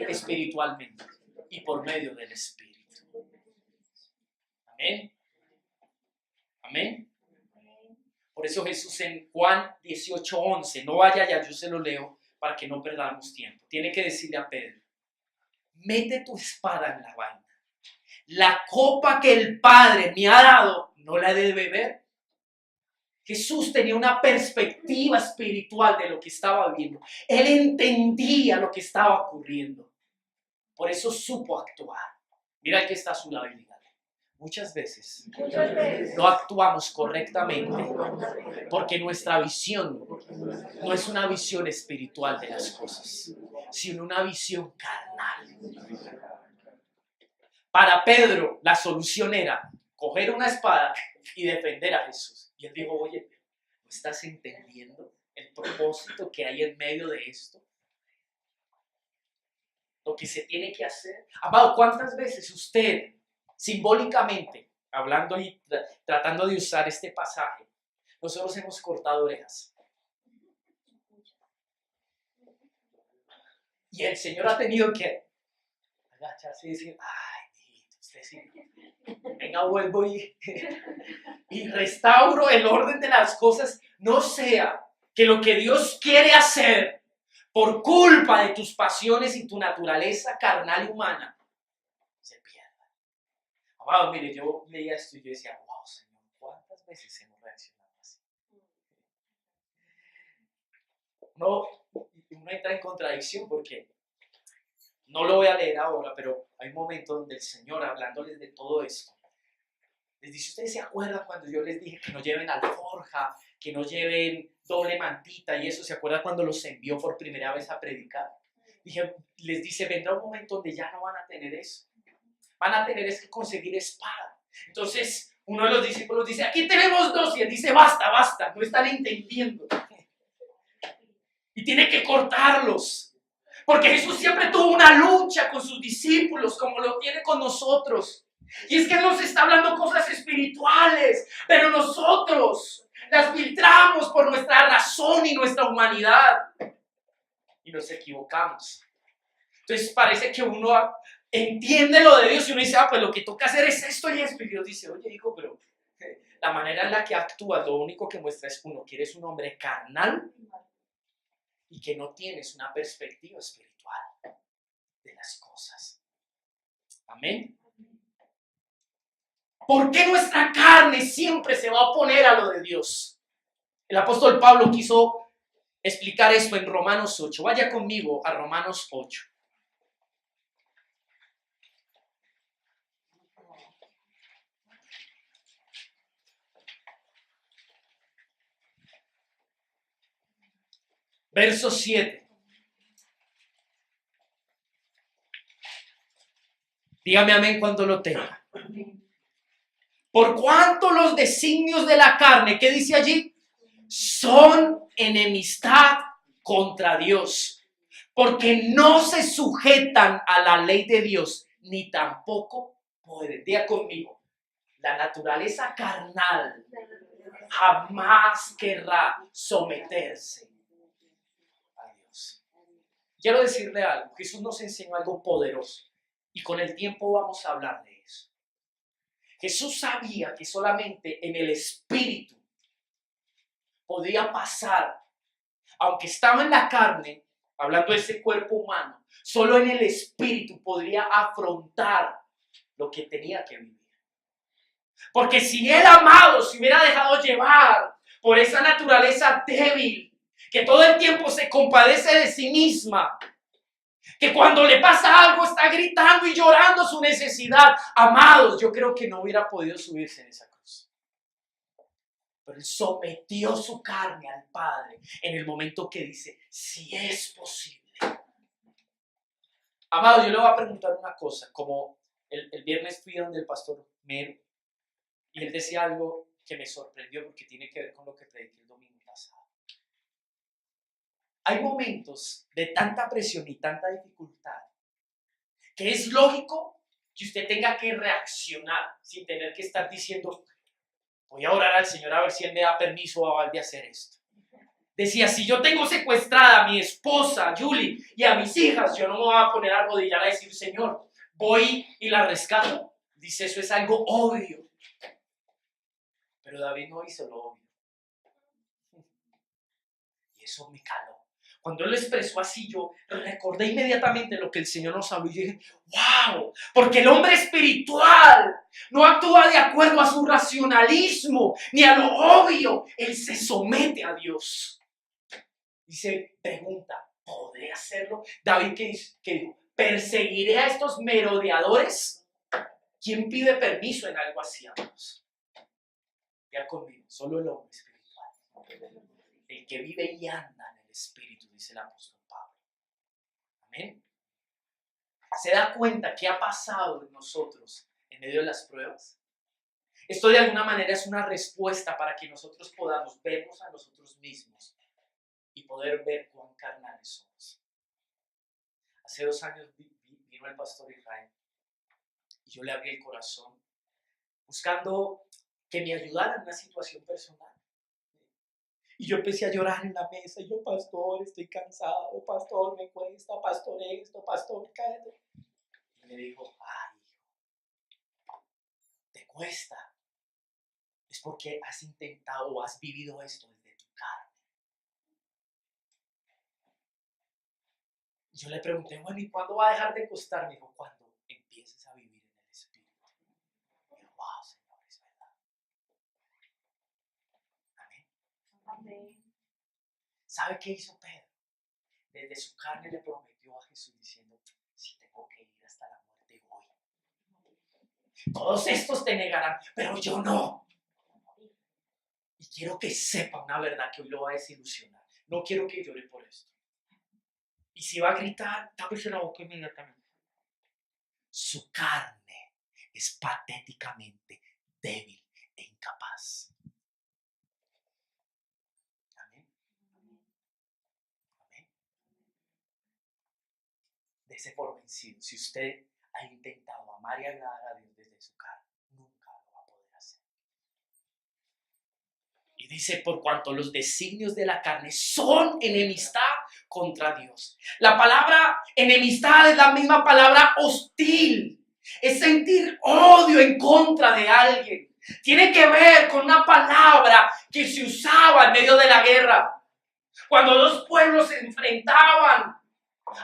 espiritualmente y por medio del Espíritu. Amén. Amén. Por eso Jesús en Juan 18:11, no vaya allá, yo se lo leo para que no perdamos tiempo. Tiene que decirle a Pedro, mete tu espada en la vaina. La copa que el Padre me ha dado, ¿no la he de beber? Jesús tenía una perspectiva espiritual de lo que estaba viendo. Él entendía lo que estaba ocurriendo. Por eso supo actuar. Mira el que está a su lado y dígale. Muchas veces no actuamos correctamente porque nuestra visión no es una visión espiritual de las cosas, sino una visión carnal. Para Pedro la solución era coger una espada y defender a Jesús. Y él dijo, oye, ¿no estás entendiendo el propósito que hay en medio de esto? Lo que se tiene que hacer. Amado, ¿cuántas veces usted, simbólicamente, hablando y tratando de usar este pasaje, nosotros hemos cortado orejas? Y el Señor ha tenido que agacharse y decir, ay, hijito, usted sí, venga, vuelvo y restauro el orden de las cosas. No sea que lo que Dios quiere hacer por culpa de tus pasiones y tu naturaleza carnal y humana se pierda. Amado, mire, yo leía esto y yo decía, wow, Señor, ¿cuántas veces hemos reaccionado así? No, uno entra en contradicción porque no lo voy a leer ahora, pero hay un momento donde el Señor, hablándoles de todo esto, les dice, ¿ustedes se acuerdan cuando yo les dije que no lleven alforja, que no lleven doble mantita y eso? ¿Se acuerdan cuando los envió por primera vez a predicar? Les dice, vendrá un momento donde ya no van a tener eso. Van a tener que conseguir espada. Entonces, uno de los discípulos dice, aquí tenemos dos. Y él dice, basta, no están entendiendo. Y tiene que cortarlos. Porque Jesús siempre tuvo una lucha con sus discípulos, como lo tiene con nosotros. Y es que Él nos está hablando cosas espirituales, pero nosotros las filtramos por nuestra razón y nuestra humanidad. Y nos equivocamos. Entonces parece que uno entiende lo de Dios y uno dice, pues lo que toca hacer es esto y esto. Y Dios dice, oye hijo, pero la manera en la que actúas, lo único que muestra es uno, que eres un hombre carnal y que no tienes una perspectiva espiritual de las cosas. Amén. ¿Por qué nuestra carne siempre se va a oponer a lo de Dios? El apóstol Pablo quiso explicar esto en Romanos 8. Vaya conmigo a Romanos 8. Verso 7. Dígame amén cuando lo tenga. Por cuanto los designios de la carne, ¿qué dice allí? Son enemistad contra Dios, porque no se sujetan a la ley de Dios, ni tampoco pueden. Diga conmigo, la naturaleza carnal jamás querrá someterse a Dios. Quiero decirle algo, Jesús nos enseñó algo poderoso y con el tiempo vamos a hablar de eso. Jesús sabía que solamente en el Espíritu podía pasar, aunque estaba en la carne, hablando de ese cuerpo humano, solo en el Espíritu podría afrontar lo que tenía que vivir. Porque si él, amado, se hubiera dejado llevar por esa naturaleza débil, que todo el tiempo se compadece de sí misma, que cuando le pasa algo está gritando y llorando su necesidad, amados, yo creo que no hubiera podido subirse en esa cruz. Pero él sometió su carne al Padre en el momento que dice, si es posible. Amado, yo le voy a preguntar una cosa, como el viernes fui donde el pastor Mero, y él decía algo que me sorprendió porque tiene que ver con lo que prediqué el domingo pasado. Hay momentos de tanta presión y tanta dificultad que es lógico que usted tenga que reaccionar sin tener que estar diciendo, voy a orar al Señor a ver si Él me da permiso o de hacer esto. Decía, si yo tengo secuestrada a mi esposa, Julie, y a mis hijas, yo no me voy a poner a arrodillar a decir, Señor, voy y la rescato. Dice, eso es algo obvio. Pero David no hizo lo obvio. Y eso me caló. Cuando él lo expresó así, yo recordé inmediatamente lo que el Señor nos habló y dije, wow, porque el hombre espiritual no actúa de acuerdo a su racionalismo ni a lo obvio. Él se somete a Dios. Y se pregunta, ¿podré hacerlo? David, ¿qué dijo? ¿Perseguiré a estos merodeadores? ¿Quién pide permiso en algo así, amados? Ya conmigo, solo el hombre espiritual. El que vive y anda en el Espíritu, dice el apóstol Pablo. Amén. ¿Se da cuenta qué ha pasado en nosotros en medio de las pruebas? Esto de alguna manera es una respuesta para que nosotros podamos vernos a nosotros mismos y poder ver cuán carnales somos. Hace 2 años vino el pastor Israel y yo le abrí el corazón buscando que me ayudara en una situación personal. Y yo empecé a llorar en la mesa, y yo, pastor, estoy cansado, pastor, me cuesta, pastor esto, pastor, cállate. Y me dijo, ay, hijo, te cuesta. Es porque has intentado o has vivido esto desde tu carne. Y yo le pregunté, bueno, ¿y cuándo va a dejar de costar? Me dijo, cuando empieces a vivir en el Espíritu. Y yo, wow, Señor, es verdad. Amén. Amén. ¿Sabe qué hizo Pedro? Desde su carne le prometió a Jesús diciendo, si tengo que ir hasta la muerte, voy. Todos estos te negarán, pero yo no. Y quiero que sepa una verdad que hoy lo va a desilusionar. No quiero que llore por esto. Y si va a gritar, tápese la boca inmediatamente. Su carne es patéticamente débil e incapaz. Amén. Amén. Dese por vencido. Si usted ha intentado amar y agradar a Dios desde su carne, nunca lo va a poder hacer. Y dice, por cuanto los designios de la carne son enemistad contra Dios. La palabra enemistad es la misma palabra hostil. Es sentir odio en contra de alguien. Tiene que ver con una palabra que se usaba en medio de la guerra. Cuando dos pueblos se enfrentaban.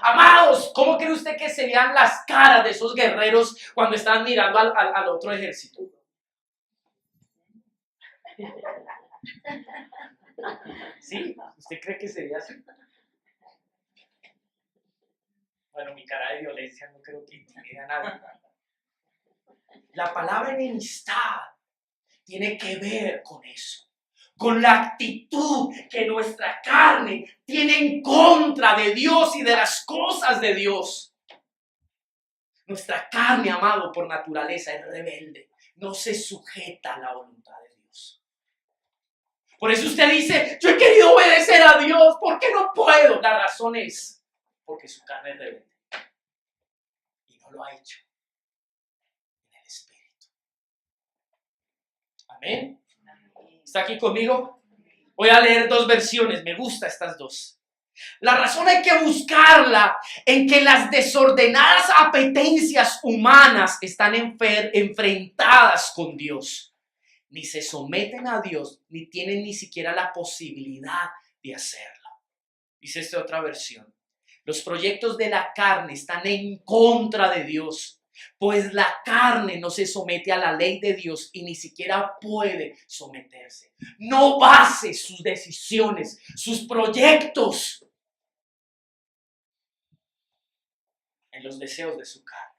Amados, ¿cómo cree usted que serían las caras de esos guerreros cuando están mirando al otro ejército? ¿Sí? ¿Usted cree que sería así? Bueno, mi cara de violencia no creo que intimide a nadie. La palabra enemistad tiene que ver con eso, con la actitud que nuestra carne tiene en contra de Dios y de las cosas de Dios. Nuestra carne, amado, por naturaleza es rebelde, no se sujeta a la voluntad de Dios. Por eso usted dice, yo he querido obedecer a Dios, ¿por qué no puedo? La razón es porque su carne es rebelde y no lo ha hecho en el Espíritu. Amén. ¿Está aquí conmigo? Voy a leer dos versiones, me gustan estas dos. La razón hay que buscarla en que las desordenadas apetencias humanas están enfrentadas con Dios. Ni se someten a Dios, ni tienen ni siquiera la posibilidad de hacerlo. Dice esta otra versión. Los proyectos de la carne están en contra de Dios, pues la carne no se somete a la ley de Dios y ni siquiera puede someterse. No base sus decisiones, sus proyectos en los deseos de su carne.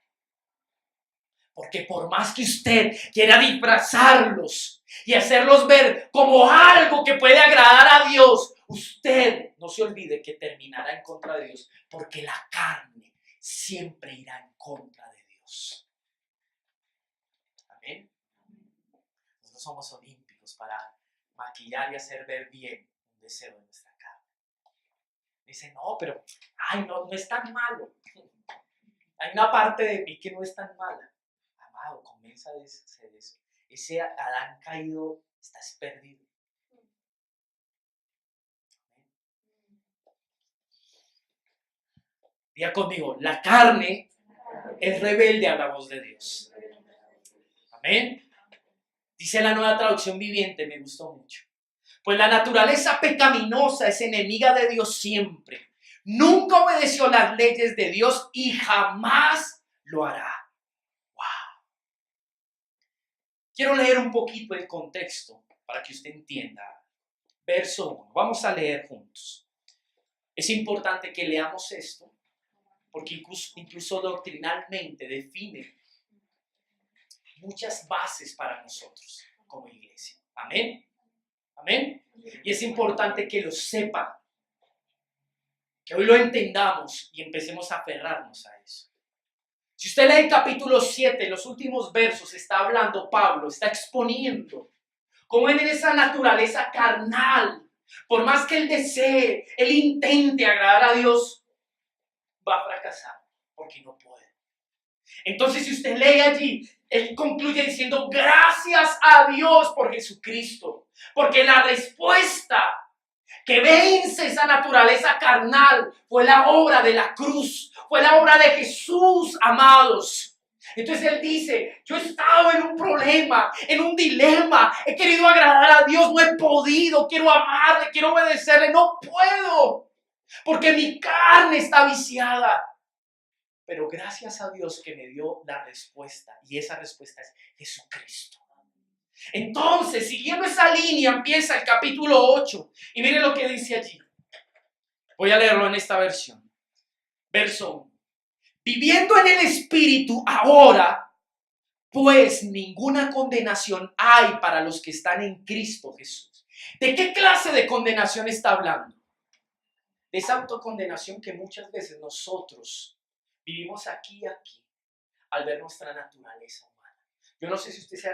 Porque por más que usted quiera disfrazarlos y hacerlos ver como algo que puede agradar a Dios, usted no se olvide que terminará en contra de Dios, porque la carne siempre irá en contra de Dios. Amén. Nosotros somos olímpicos para maquillar y hacer ver bien un deseo de nuestra carne. Dice, no, pero, no es tan malo. Hay una parte de mí que no es tan mala. Amado, comienza a hacer eso. Ese Adán caído, estás perdido. Diga conmigo, la carne es rebelde a la voz de Dios. Amén. Dice la Nueva Traducción Viviente, me gustó mucho. Pues la naturaleza pecaminosa es enemiga de Dios siempre. Nunca obedeció las leyes de Dios y jamás lo hará. Wow. Quiero leer un poquito el contexto para que usted entienda. Verso 1. Vamos a leer juntos. Es importante que leamos esto porque incluso doctrinalmente define muchas bases para nosotros como iglesia. Amén. Amén. Y es importante que lo sepa, que hoy lo entendamos y empecemos a aferrarnos a eso. Si usted lee el capítulo 7, los últimos versos, está hablando Pablo, está exponiendo cómo en esa naturaleza carnal, por más que él desee, él intente agradar a Dios, va a fracasar porque no puede. Entonces, si usted lee allí, él concluye diciendo, gracias a Dios por Jesucristo, porque la respuesta que vence esa naturaleza carnal fue la obra de la cruz, fue la obra de Jesús, amados. Entonces él dice, yo he estado en un problema, en un dilema, he querido agradar a Dios, no he podido, quiero amarle, quiero obedecerle, no puedo, porque mi carne está viciada. Pero gracias a Dios que me dio la respuesta, y esa respuesta es Jesucristo. Entonces, siguiendo esa línea, empieza el capítulo 8, y miren lo que dice allí. Voy a leerlo en esta versión. Verso 1. Viviendo en el Espíritu ahora, pues ninguna condenación hay para los que están en Cristo Jesús. ¿De qué clase de condenación está hablando? De esa autocondenación que muchas veces nosotros vivimos aquí al ver nuestra naturaleza humana. Yo no sé si usted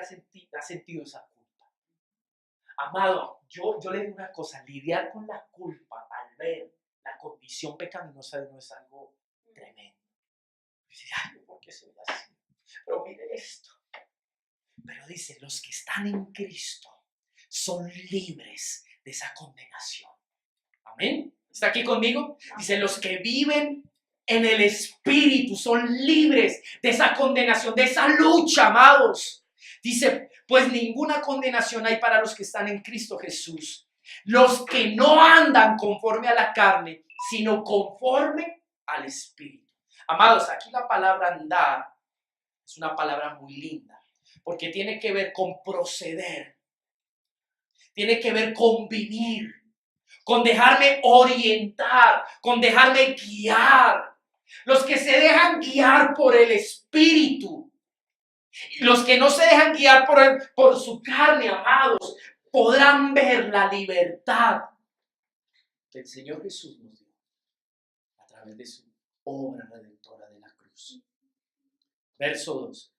ha sentido esa culpa. Amado, yo le digo una cosa, lidiar con la culpa al ver la condición pecaminosa de uno es algo tremendo. Dice, ay, ¿por qué soy así? Pero mire esto. Pero dice, los que están en Cristo son libres de esa condenación. Amén. ¿Está aquí conmigo? Dice, los que viven en el Espíritu son libres de esa condenación, de esa lucha, amados. Dice, pues ninguna condenación hay para los que están en Cristo Jesús. Los que no andan conforme a la carne, sino conforme al Espíritu. Amados, aquí la palabra andar es una palabra muy linda, porque tiene que ver con proceder, tiene que ver con vivir, con dejarme orientar, con dejarme guiar. Los que se dejan guiar por el Espíritu, los que no se dejan guiar por su carne, amados, podrán ver la libertad que el Señor Jesús nos dio a través de su obra redentora de la cruz. Verso 2.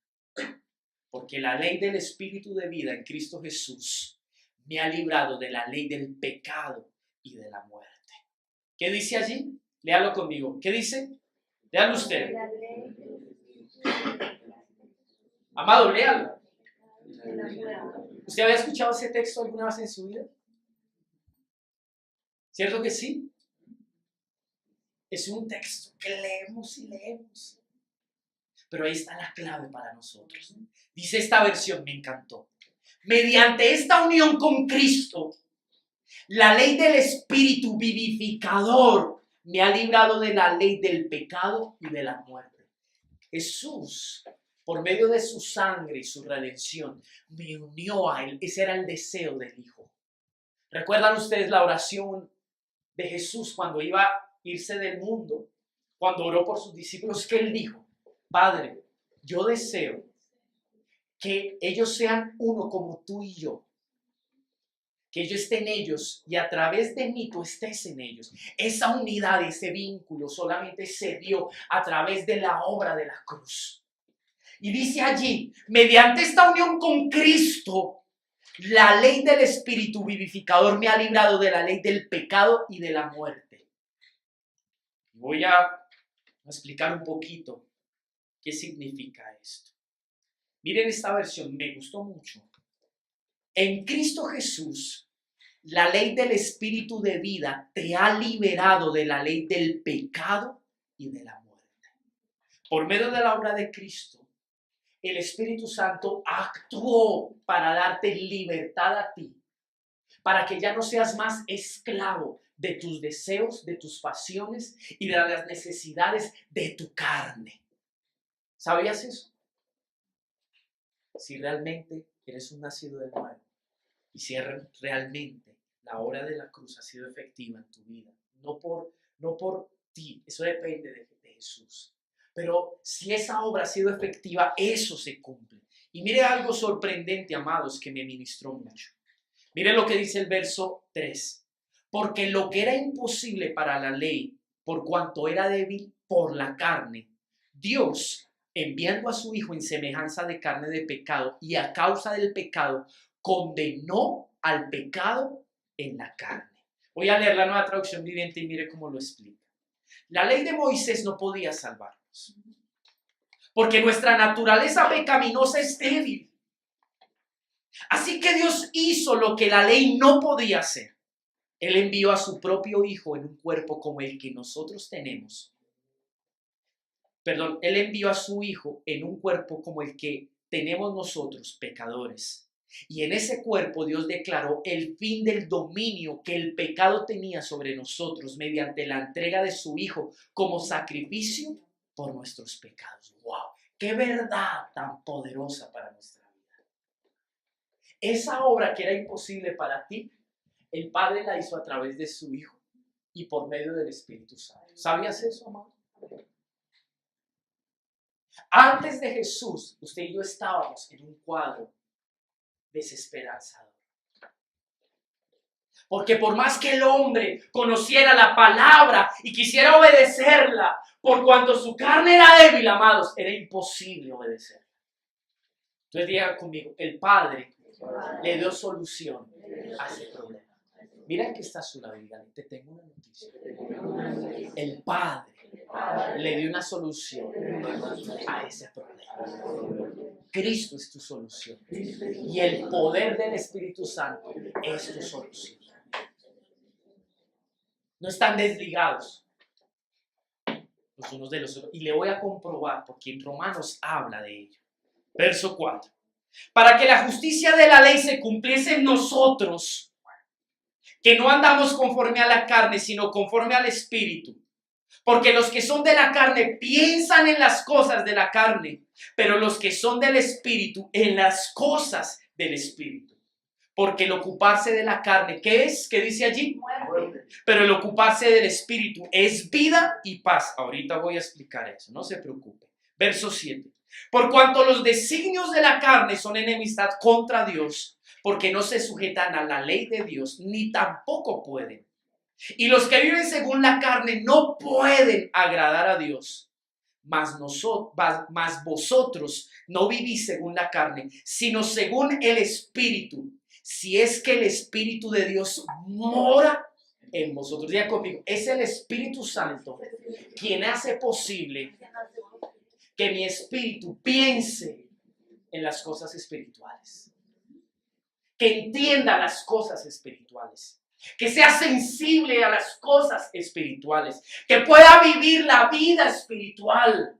Porque la ley del Espíritu de vida en Cristo Jesús me ha librado de la ley del pecado y de la muerte. ¿Qué dice allí? Léalo conmigo. ¿Qué dice? Léalo usted. Amado, léalo. ¿Usted había escuchado ese texto alguna vez en su vida? ¿Cierto que sí? Es un texto que leemos y leemos. Pero ahí está la clave para nosotros. Dice esta versión, me encantó. Mediante esta unión con Cristo, la ley del Espíritu vivificador me ha librado de la ley del pecado y de la muerte. Jesús, por medio de su sangre y su redención, me unió a Él. Ese era el deseo del Hijo. ¿Recuerdan ustedes la oración de Jesús cuando iba a irse del mundo? Cuando oró por sus discípulos, ¿qué Él dijo? Padre, yo deseo que ellos sean uno como tú y yo. Que yo esté en ellos y a través de mí tú estés en ellos. Esa unidad, ese vínculo solamente se dio a través de la obra de la cruz. Y dice allí, mediante esta unión con Cristo, la ley del Espíritu vivificador me ha librado de la ley del pecado y de la muerte. Voy a explicar un poquito qué significa esto. Miren esta versión, me gustó mucho. En Cristo Jesús, la ley del Espíritu de vida te ha liberado de la ley del pecado y de la muerte. Por medio de la obra de Cristo, el Espíritu Santo actuó para darte libertad a ti, para que ya no seas más esclavo de tus deseos, de tus pasiones y de las necesidades de tu carne. ¿Sabías eso? Si realmente eres un nacido de nuevo y si realmente la obra de la cruz ha sido efectiva en tu vida, no por ti, eso depende de Jesús. Pero si esa obra ha sido efectiva, eso se cumple. Y mire algo sorprendente, amados, que me ministró mucho. Mire lo que dice el verso 3. Porque lo que era imposible para la ley, por cuanto era débil por la carne, Dios, enviando a su Hijo en semejanza de carne de pecado y a causa del pecado, condenó al pecado en la carne. Voy a leer la Nueva Traducción Viviente y mire cómo lo explica. La ley de Moisés no podía salvarnos, porque nuestra naturaleza pecaminosa es débil. Así que Dios hizo lo que la ley no podía hacer. Él envió a su propio Hijo en un cuerpo como el que nosotros tenemos. Él envió a su Hijo en un cuerpo como el que tenemos nosotros, pecadores. Y en ese cuerpo Dios declaró el fin del dominio que el pecado tenía sobre nosotros mediante la entrega de su Hijo como sacrificio por nuestros pecados. ¡Wow! ¡Qué verdad tan poderosa para nuestra vida! Esa obra que era imposible para ti, el Padre la hizo a través de su Hijo y por medio del Espíritu Santo. ¿Sabías eso, amado? Antes de Jesús, usted y yo estábamos en un cuadro desesperanzador. Porque por más que el hombre conociera la palabra y quisiera obedecerla, por cuanto su carne era débil, amados, era imposible obedecerla. Entonces diga conmigo, el Padre le dio solución a ese problema. Mira que está a su lado, dígale, te tengo una noticia. El Padre le dio una solución a ese problema. Cristo es tu solución. Y el poder del Espíritu Santo es tu solución. No están desligados los unos de los otros. Y le voy a comprobar porque en Romanos habla de ello. Verso 4. Para que la justicia de la ley se cumpliese en nosotros, que no andamos conforme a la carne, sino conforme al Espíritu. Porque los que son de la carne piensan en las cosas de la carne, pero los que son del Espíritu en las cosas del Espíritu. Porque el ocuparse de la carne, ¿qué es? ¿Qué dice allí? Muerte. Pero el ocuparse del Espíritu es vida y paz. Ahorita voy a explicar eso, no se preocupe. Verso 7. Por cuanto los designios de la carne son enemistad contra Dios, porque no se sujetan a la ley de Dios, ni tampoco pueden. Y los que viven según la carne no pueden agradar a Dios. Mas vosotros no vivís según la carne, sino según el Espíritu. Si es que el Espíritu de Dios mora en vosotros. Diga conmigo, es el Espíritu Santo quien hace posible que mi espíritu piense en las cosas espirituales. Que entienda las cosas espirituales. Que sea sensible a las cosas espirituales. Que pueda vivir la vida espiritual.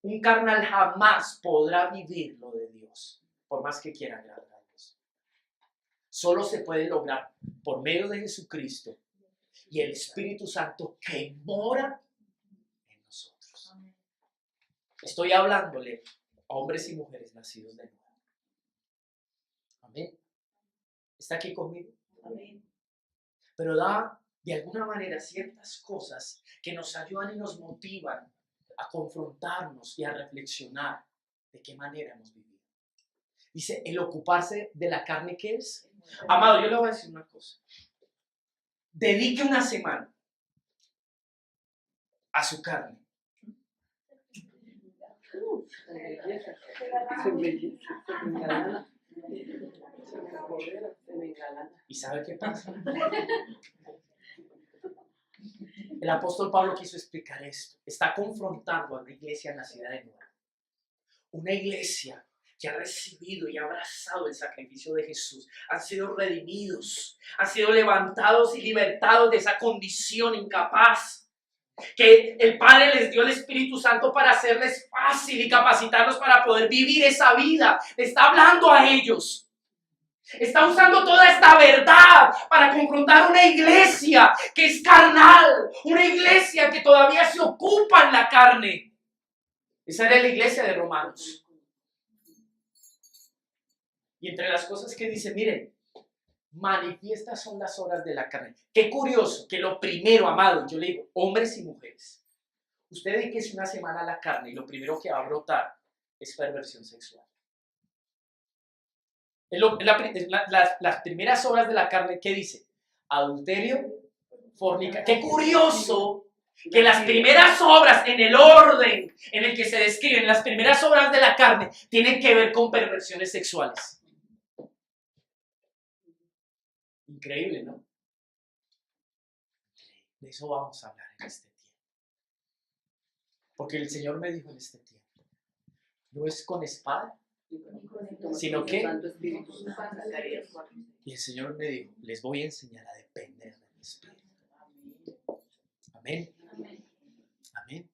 Un carnal jamás podrá vivir lo de Dios, por más que quiera agradar a Dios. Solo se puede lograr por medio de Jesucristo y el Espíritu Santo que mora en nosotros. Estoy hablándole a hombres y mujeres nacidos de nuevo. Amén. ¿Está aquí conmigo? Amén. Pero da de alguna manera ciertas cosas que nos ayudan y nos motivan a confrontarnos y a reflexionar de qué manera hemos vivido. Dice, el ocuparse de la carne, ¿qué es? Amado, yo le voy a decir una cosa. Dedique una semana a su carne. ¿Y sabe qué pasa? El apóstol Pablo quiso explicar esto. Está confrontando a una iglesia nacida de nuevo. Una iglesia que ha recibido y ha abrazado el sacrificio de Jesús. Han sido redimidos. Han sido levantados y libertados de esa condición incapaz. Que el Padre les dio el Espíritu Santo para hacerles fácil y capacitarlos para poder vivir esa vida. Le está hablando a ellos. Está usando toda esta verdad para confrontar una iglesia que es carnal, una iglesia que todavía se ocupa en la carne. Esa era la iglesia de Romanos. Y entre las cosas que dice, miren, manifiestas son las obras de la carne. Qué curioso que lo primero, amado, yo le digo, hombres y mujeres, usted dedique una semana a la carne y lo primero que va a brotar es perversión sexual. Las primeras obras de la carne, ¿qué dice? Adulterio, fornicación. Qué curioso que las primeras obras, en el orden en el que se describen, las primeras obras de la carne, tienen que ver con perversiones sexuales. Increíble, ¿no? De eso vamos a hablar en este tiempo. Porque el Señor me dijo en este tiempo, no es con espada, sino que, y el Señor me dijo, les voy a enseñar a depender del Espíritu. Amén. Amén.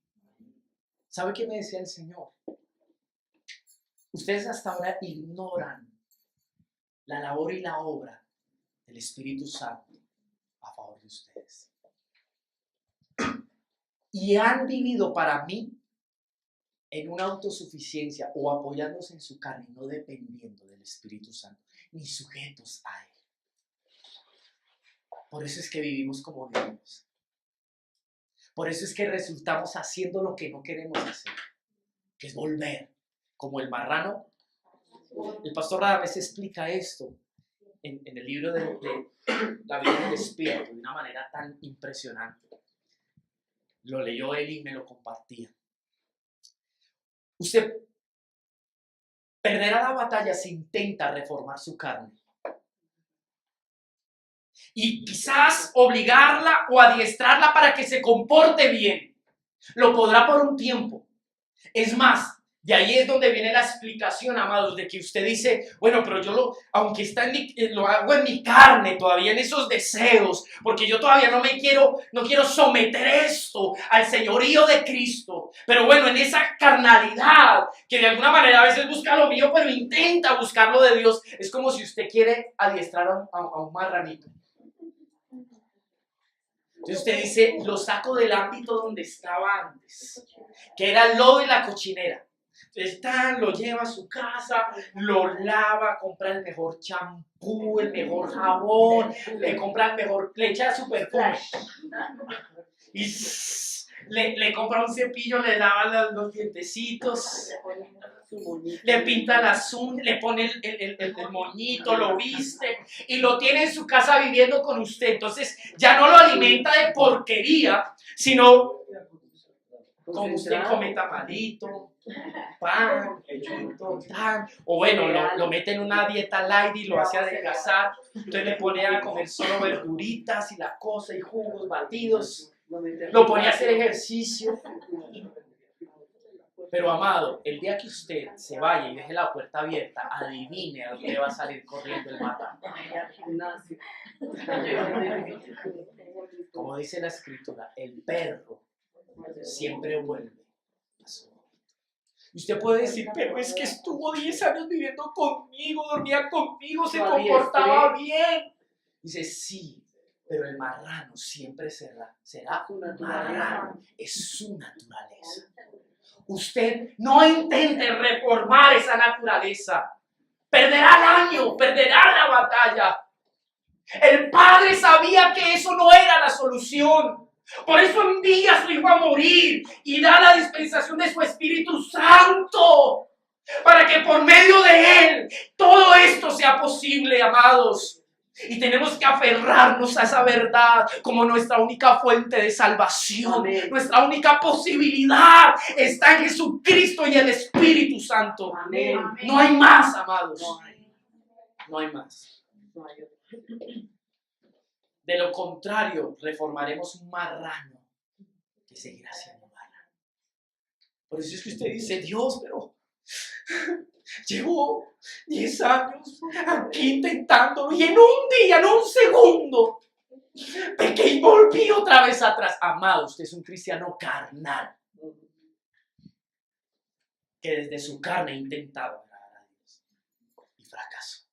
¿Sabe qué me decía el Señor? Ustedes hasta ahora ignoran la labor y la obra del Espíritu Santo a favor de ustedes. Y han vivido para mí en una autosuficiencia o apoyándose en su carne, no dependiendo del Espíritu Santo, ni sujetos a Él. Por eso es que vivimos como vivimos. Por eso es que resultamos haciendo lo que no queremos hacer, que es volver, como el marrano. El pastor Radames explica esto en el libro de la vida del Espíritu de una manera tan impresionante. Lo leyó él y me lo compartía. Usted perderá la batalla si intenta reformar su carne. Y quizás obligarla o adiestrarla para que se comporte bien. Lo podrá por un tiempo. Es más, de ahí es donde viene la explicación, amados, de que usted dice, bueno, pero aunque está lo hago en mi carne, todavía en esos deseos, porque yo todavía no quiero someter esto al señorío de Cristo. Pero bueno, en esa carnalidad, que de alguna manera a veces busca lo mío, pero intenta buscar lo de Dios, es como si usted quiere adiestrar a un marranito. Entonces usted dice, lo saco del ámbito donde estaba antes, que era el lodo y la cochinera. Entonces lo lleva a su casa, lo lava, compra el mejor champú, el mejor jabón, le echa su perfume. Y le compra un cepillo, le lava los dientecitos, le pinta las uñas, le pone el moñito, lo viste y lo tiene en su casa viviendo con usted. Entonces ya no lo alimenta de porquería, sino como usted come tamalito, pan, o bueno, lo mete en una dieta light y lo hace adelgazar. Entonces le pone a comer solo verduritas y la cosa y jugos, batidos. Lo pone a hacer ejercicio. Pero amado, el día que usted se vaya y deje la puerta abierta, adivine a dónde va a salir corriendo el marrano. Como dice la escritura, el perro siempre vuelve a su hogar. Y usted puede decir, pero es que estuvo 10 años viviendo conmigo, dormía conmigo, se comportaba bien. Dice, sí, pero el marrano siempre será marrano, es su naturaleza. Usted no intente reformar esa naturaleza. Perderá el año, perderá la batalla. El Padre sabía que eso no era la solución. Por eso envía a su Hijo a morir y da la dispensación de su Espíritu Santo. Para que por medio de Él todo esto sea posible, amados. Y tenemos que aferrarnos a esa verdad como nuestra única fuente de salvación. Amén. Nuestra única posibilidad está en Jesucristo y el Espíritu Santo. Amén. No hay más, amados. No hay más. De lo contrario, reformaremos un marrano que seguirá siendo marrano. Por eso es que usted dice, Dios, pero llevo 10 años aquí intentándolo y en un día, en un segundo, pequé y volví otra vez atrás. Amado, usted es un cristiano carnal que desde su carne ha intentado agradar a Dios y fracasó.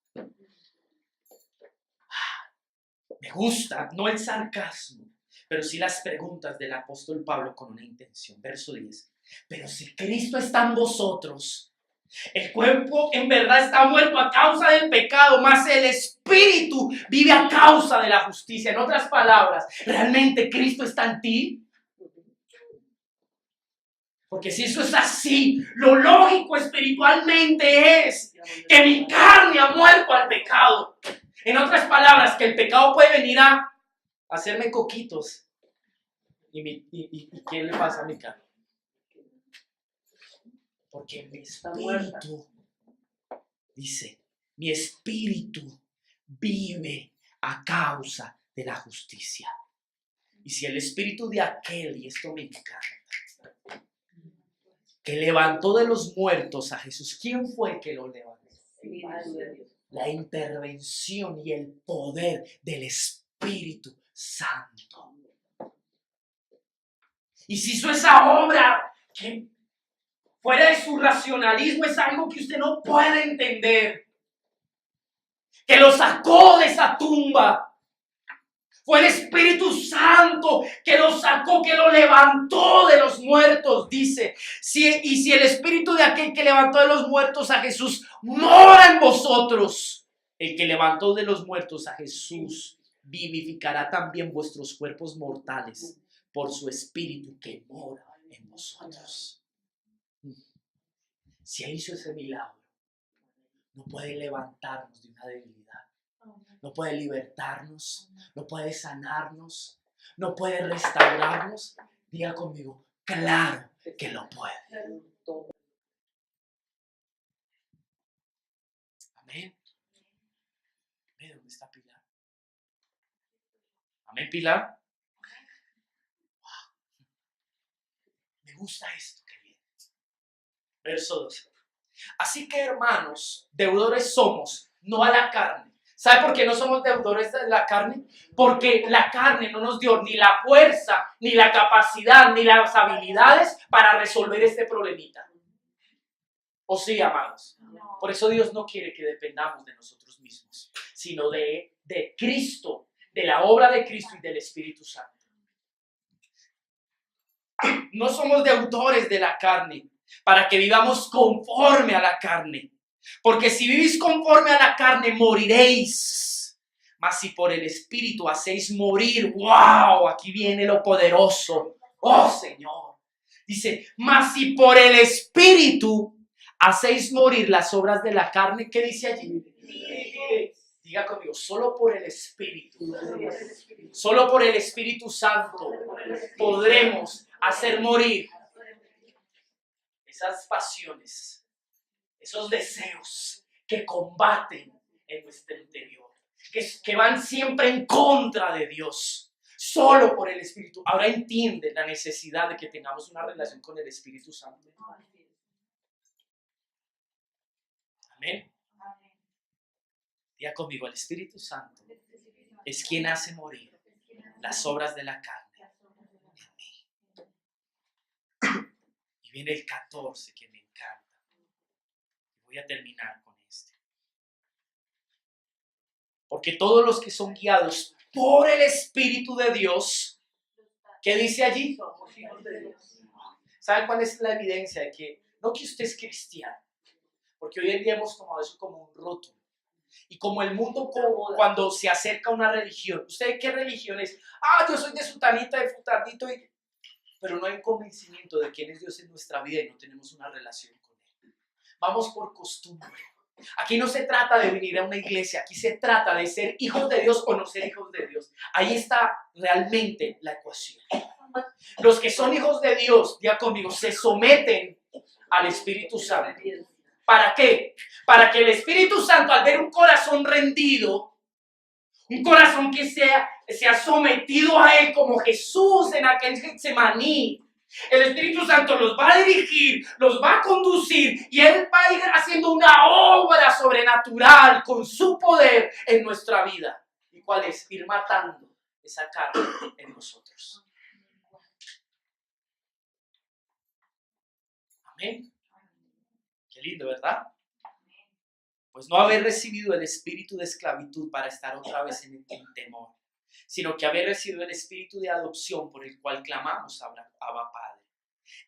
Me gusta, no el sarcasmo, pero sí las preguntas del apóstol Pablo con una intención. Verso 10. Pero si Cristo está en vosotros, el cuerpo en verdad está muerto a causa del pecado, mas el espíritu vive a causa de la justicia. En otras palabras, ¿realmente Cristo está en ti? Porque si eso es así, lo lógico espiritualmente es que mi carne ha muerto al pecado. En otras palabras, que el pecado puede venir a hacerme coquitos. ¿Y qué le pasa a mi carne? Porque mi espíritu, dice, mi espíritu vive a causa de la justicia. Y si el espíritu de aquel, y esto me encanta, que levantó de los muertos a Jesús, ¿quién fue el que lo levantó? La intervención y el poder del Espíritu Santo. Y si hizo esa obra que fuera de su racionalismo, es algo que usted no puede entender, que lo sacó de esa tumba. Fue el Espíritu Santo que lo sacó, que lo levantó de los muertos, dice. Y si el Espíritu de aquel que levantó de los muertos a Jesús mora en vosotros, el que levantó de los muertos a Jesús vivificará también vuestros cuerpos mortales por su Espíritu que mora en vosotros. Si Él hizo ese milagro, no puede levantarnos de una debilidad. No puede libertarnos, no puede sanarnos, no puede restaurarnos. Diga conmigo, claro que lo puede. Amén. ¿Dónde está Pilar? Amén, Pilar. gusta esto que viene. Verso 12. Así que, hermanos, deudores somos, no a la carne. ¿Sabe por qué no somos deudores de la carne? Porque la carne no nos dio ni la fuerza, ni la capacidad, ni las habilidades para resolver este problemita. ¿O sí, amados? Por eso Dios no quiere que dependamos de nosotros mismos, sino de Cristo, de la obra de Cristo y del Espíritu Santo. No somos deudores de la carne, para que vivamos conforme a la carne. Porque si vivís conforme a la carne, moriréis. Mas si por el Espíritu hacéis morir, ¡wow! Aquí viene lo poderoso. ¡Oh, Señor! Dice, mas si por el Espíritu hacéis morir las obras de la carne, ¿qué dice allí? Diga conmigo, solo por el Espíritu. Solo por el Espíritu Santo podremos hacer morir esas pasiones, esos deseos que combaten en nuestro interior, que van siempre en contra de Dios. Solo por el Espíritu. Ahora entienden la necesidad de que tengamos una relación con el Espíritu Santo. Amén. Diga conmigo, el Espíritu Santo es quien hace morir las obras de la carne en mí. Y viene el 14 que me encanta. Voy a terminar con este. Porque todos los que son guiados por el Espíritu de Dios, ¿qué dice allí? ¿Saben cuál es la evidencia de que, no que usted es cristiano? Porque hoy en día hemos tomado eso como un rótulo. Y como el mundo, cuando se acerca a una religión, ¿usted qué religión es? Yo soy de sutanita, de futanito, pero no hay un convencimiento de quién es Dios en nuestra vida y no tenemos una relación con Él. Vamos por costumbre. Aquí no se trata de venir a una iglesia, aquí se trata de ser hijos de Dios o no ser hijos de Dios. Ahí está realmente la ecuación. Los que son hijos de Dios, ya conmigo, se someten al Espíritu Santo. ¿Para qué? Para que el Espíritu Santo, al ver un corazón rendido, un corazón que se ha sometido a Él como Jesús en aquel Getsemaní, el Espíritu Santo los va a dirigir, los va a conducir y Él va a ir haciendo una obra sobrenatural con su poder en nuestra vida. ¿Y cuál es? Ir matando esa carne en nosotros. Amén. Qué lindo, ¿verdad? Pues no haber recibido el espíritu de esclavitud para estar otra vez en temor, sino que haber recibido el espíritu de adopción por el cual clamamos a Abba Padre.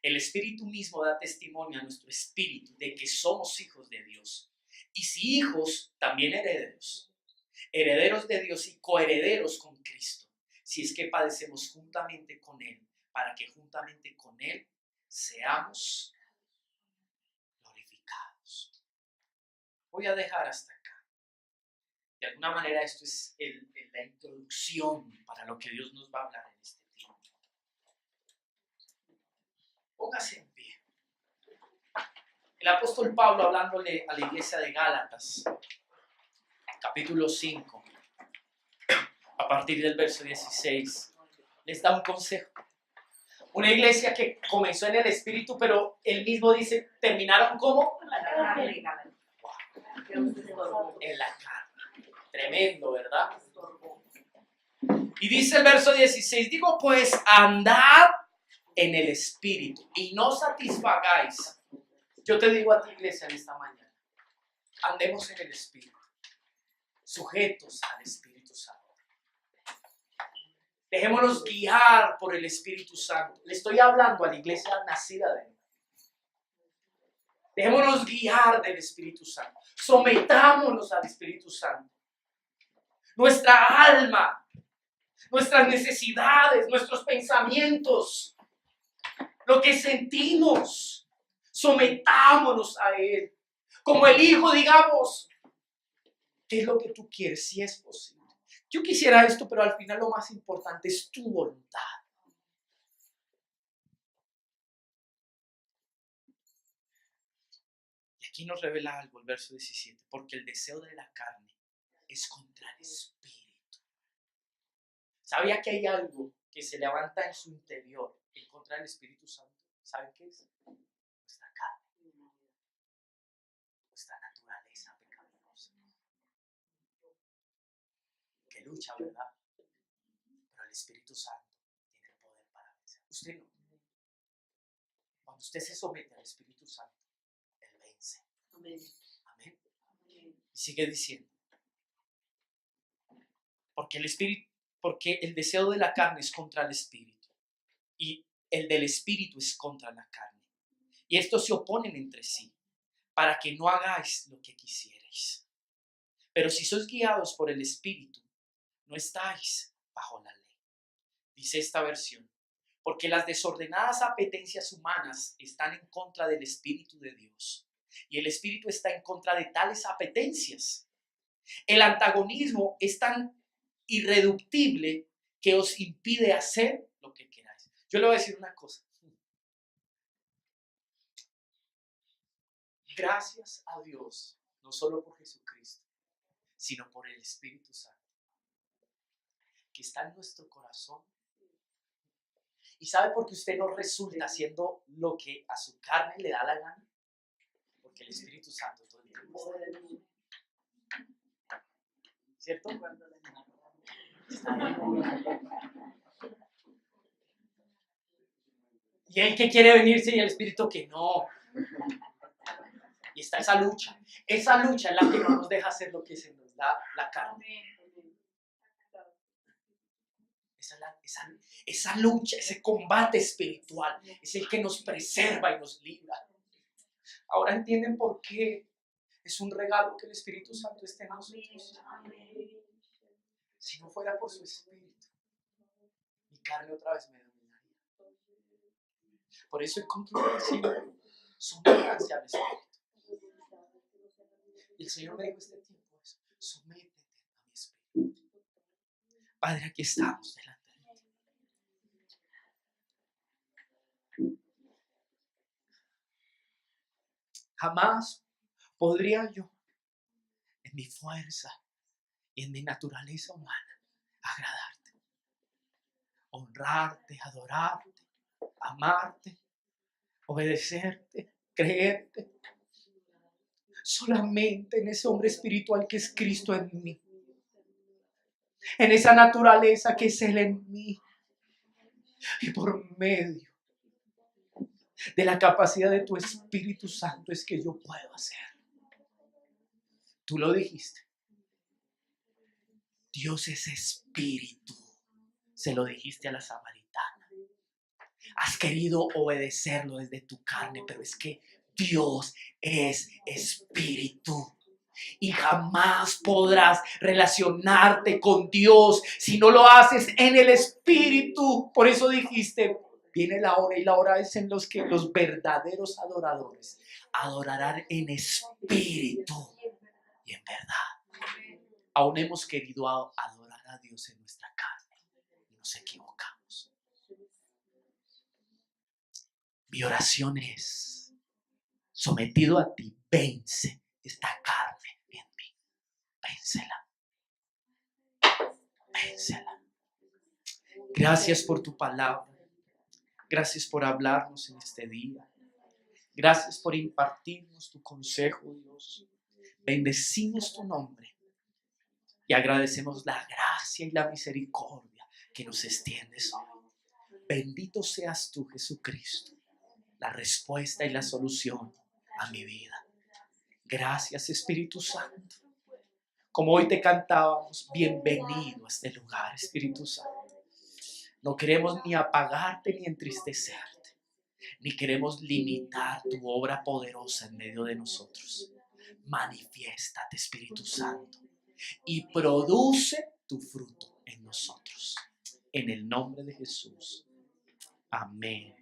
El Espíritu mismo da testimonio a nuestro espíritu de que somos hijos de Dios. Y si hijos, también herederos. Herederos de Dios y coherederos con Cristo. Si es que padecemos juntamente con Él, para que juntamente con Él seamos glorificados. Voy a dejar hasta acá. De alguna manera esto es la introducción para lo que Dios nos va a hablar en este tiempo. Póngase en pie. El apóstol Pablo, hablándole a la iglesia de Gálatas, capítulo 5, a partir del verso 16, les da un consejo. Una iglesia que comenzó en el espíritu, pero él mismo dice, terminaron ¿cómo? En la carne. Tremendo, ¿verdad? Y dice el verso 16, digo pues, andad en el espíritu y no satisfagáis. Yo te digo a ti, iglesia, en esta mañana, andemos en el espíritu, sujetos al Espíritu Santo. Dejémonos guiar por el Espíritu Santo. Le estoy hablando a la iglesia nacida de Él. Dejémonos guiar del Espíritu Santo. Sometámonos al Espíritu Santo. Nuestra alma, nuestras necesidades, nuestros pensamientos, lo que sentimos, sometámonos a Él. Como el Hijo, digamos, ¿qué es lo que tú quieres? Si es posible. Yo quisiera esto, pero al final lo más importante es tu voluntad. Y aquí nos revela algo el verso 17, porque el deseo de la carne es contra el Espíritu. ¿Sabía que hay algo que se levanta en su interior en contra del Espíritu Santo? ¿Saben qué es? Nuestra carne, nuestra naturaleza pecaminosa, que lucha, ¿verdad? Pero el Espíritu Santo tiene el poder para vencer. Usted no. Cuando usted se somete al Espíritu Santo, Él vence. Amén. Amén. Y sigue diciendo. Porque el deseo de la carne es contra el Espíritu. Y el del Espíritu es contra la carne. Y estos se oponen entre sí, para que no hagáis lo que quisierais. Pero si sois guiados por el Espíritu, no estáis bajo la ley. Dice esta versión. Porque las desordenadas apetencias humanas están en contra del Espíritu de Dios. Y el Espíritu está en contra de tales apetencias. El antagonismo es tan irreductible que os impide hacer lo que queráis. Yo le voy a decir una cosa. Gracias a Dios, no solo por Jesucristo, sino por el Espíritu Santo, que está en nuestro corazón. ¿Y sabe por qué usted no resulta haciendo lo que a su carne le da la gana? Porque el Espíritu Santo todo el tiempo está. ¿Cierto? Y el que quiere venirse y el Espíritu que no. Y está esa lucha. Esa lucha es la que no nos deja hacer lo que se nos da la carne. Esa lucha, ese combate espiritual es el que nos preserva y nos libra. Ahora entienden por qué es un regalo que el Espíritu Santo esté en nosotros. Si no fuera por su Espíritu, mi carne otra vez me dominaría. Por eso el concluyo diciendo, sométanse al Espíritu. Y el Señor me dijo este tiempo eso, sométete a mi Espíritu. Padre, aquí estamos delante de ti. Jamás podría yo, en mi fuerza y en mi naturaleza humana, agradarte, honrarte, adorarte, amarte, obedecerte, creerte. Solamente en ese hombre espiritual que es Cristo en mí, en esa naturaleza que es Él en mí, y por medio de la capacidad de tu Espíritu Santo es que yo puedo hacer. Tú lo dijiste. Dios es espíritu. Se lo dijiste a la samaritana. Has querido obedecerlo desde tu carne, pero es que Dios es espíritu. Y jamás podrás relacionarte con Dios si no lo haces en el espíritu. Por eso dijiste, viene la hora, y la hora es en los que los verdaderos adoradores adorarán en espíritu y en verdad. Aún hemos querido adorar a Dios en nuestra carne y nos equivocamos. Mi oración es, sometido a ti, vence esta carne en mí. Vénsela. Vénsela. Gracias por tu palabra. Gracias por hablarnos en este día. Gracias por impartirnos tu consejo, Dios. Bendecimos tu nombre y agradecemos la gracia y la misericordia que nos extiendes hoy. Bendito seas tú, Jesucristo, la respuesta y la solución a mi vida. Gracias, Espíritu Santo. Como hoy te cantábamos, bienvenido a este lugar, Espíritu Santo. No queremos ni apagarte ni entristecerte, ni queremos limitar tu obra poderosa en medio de nosotros. Manifiéstate, Espíritu Santo, y produce tu fruto en nosotros. En el nombre de Jesús. Amén.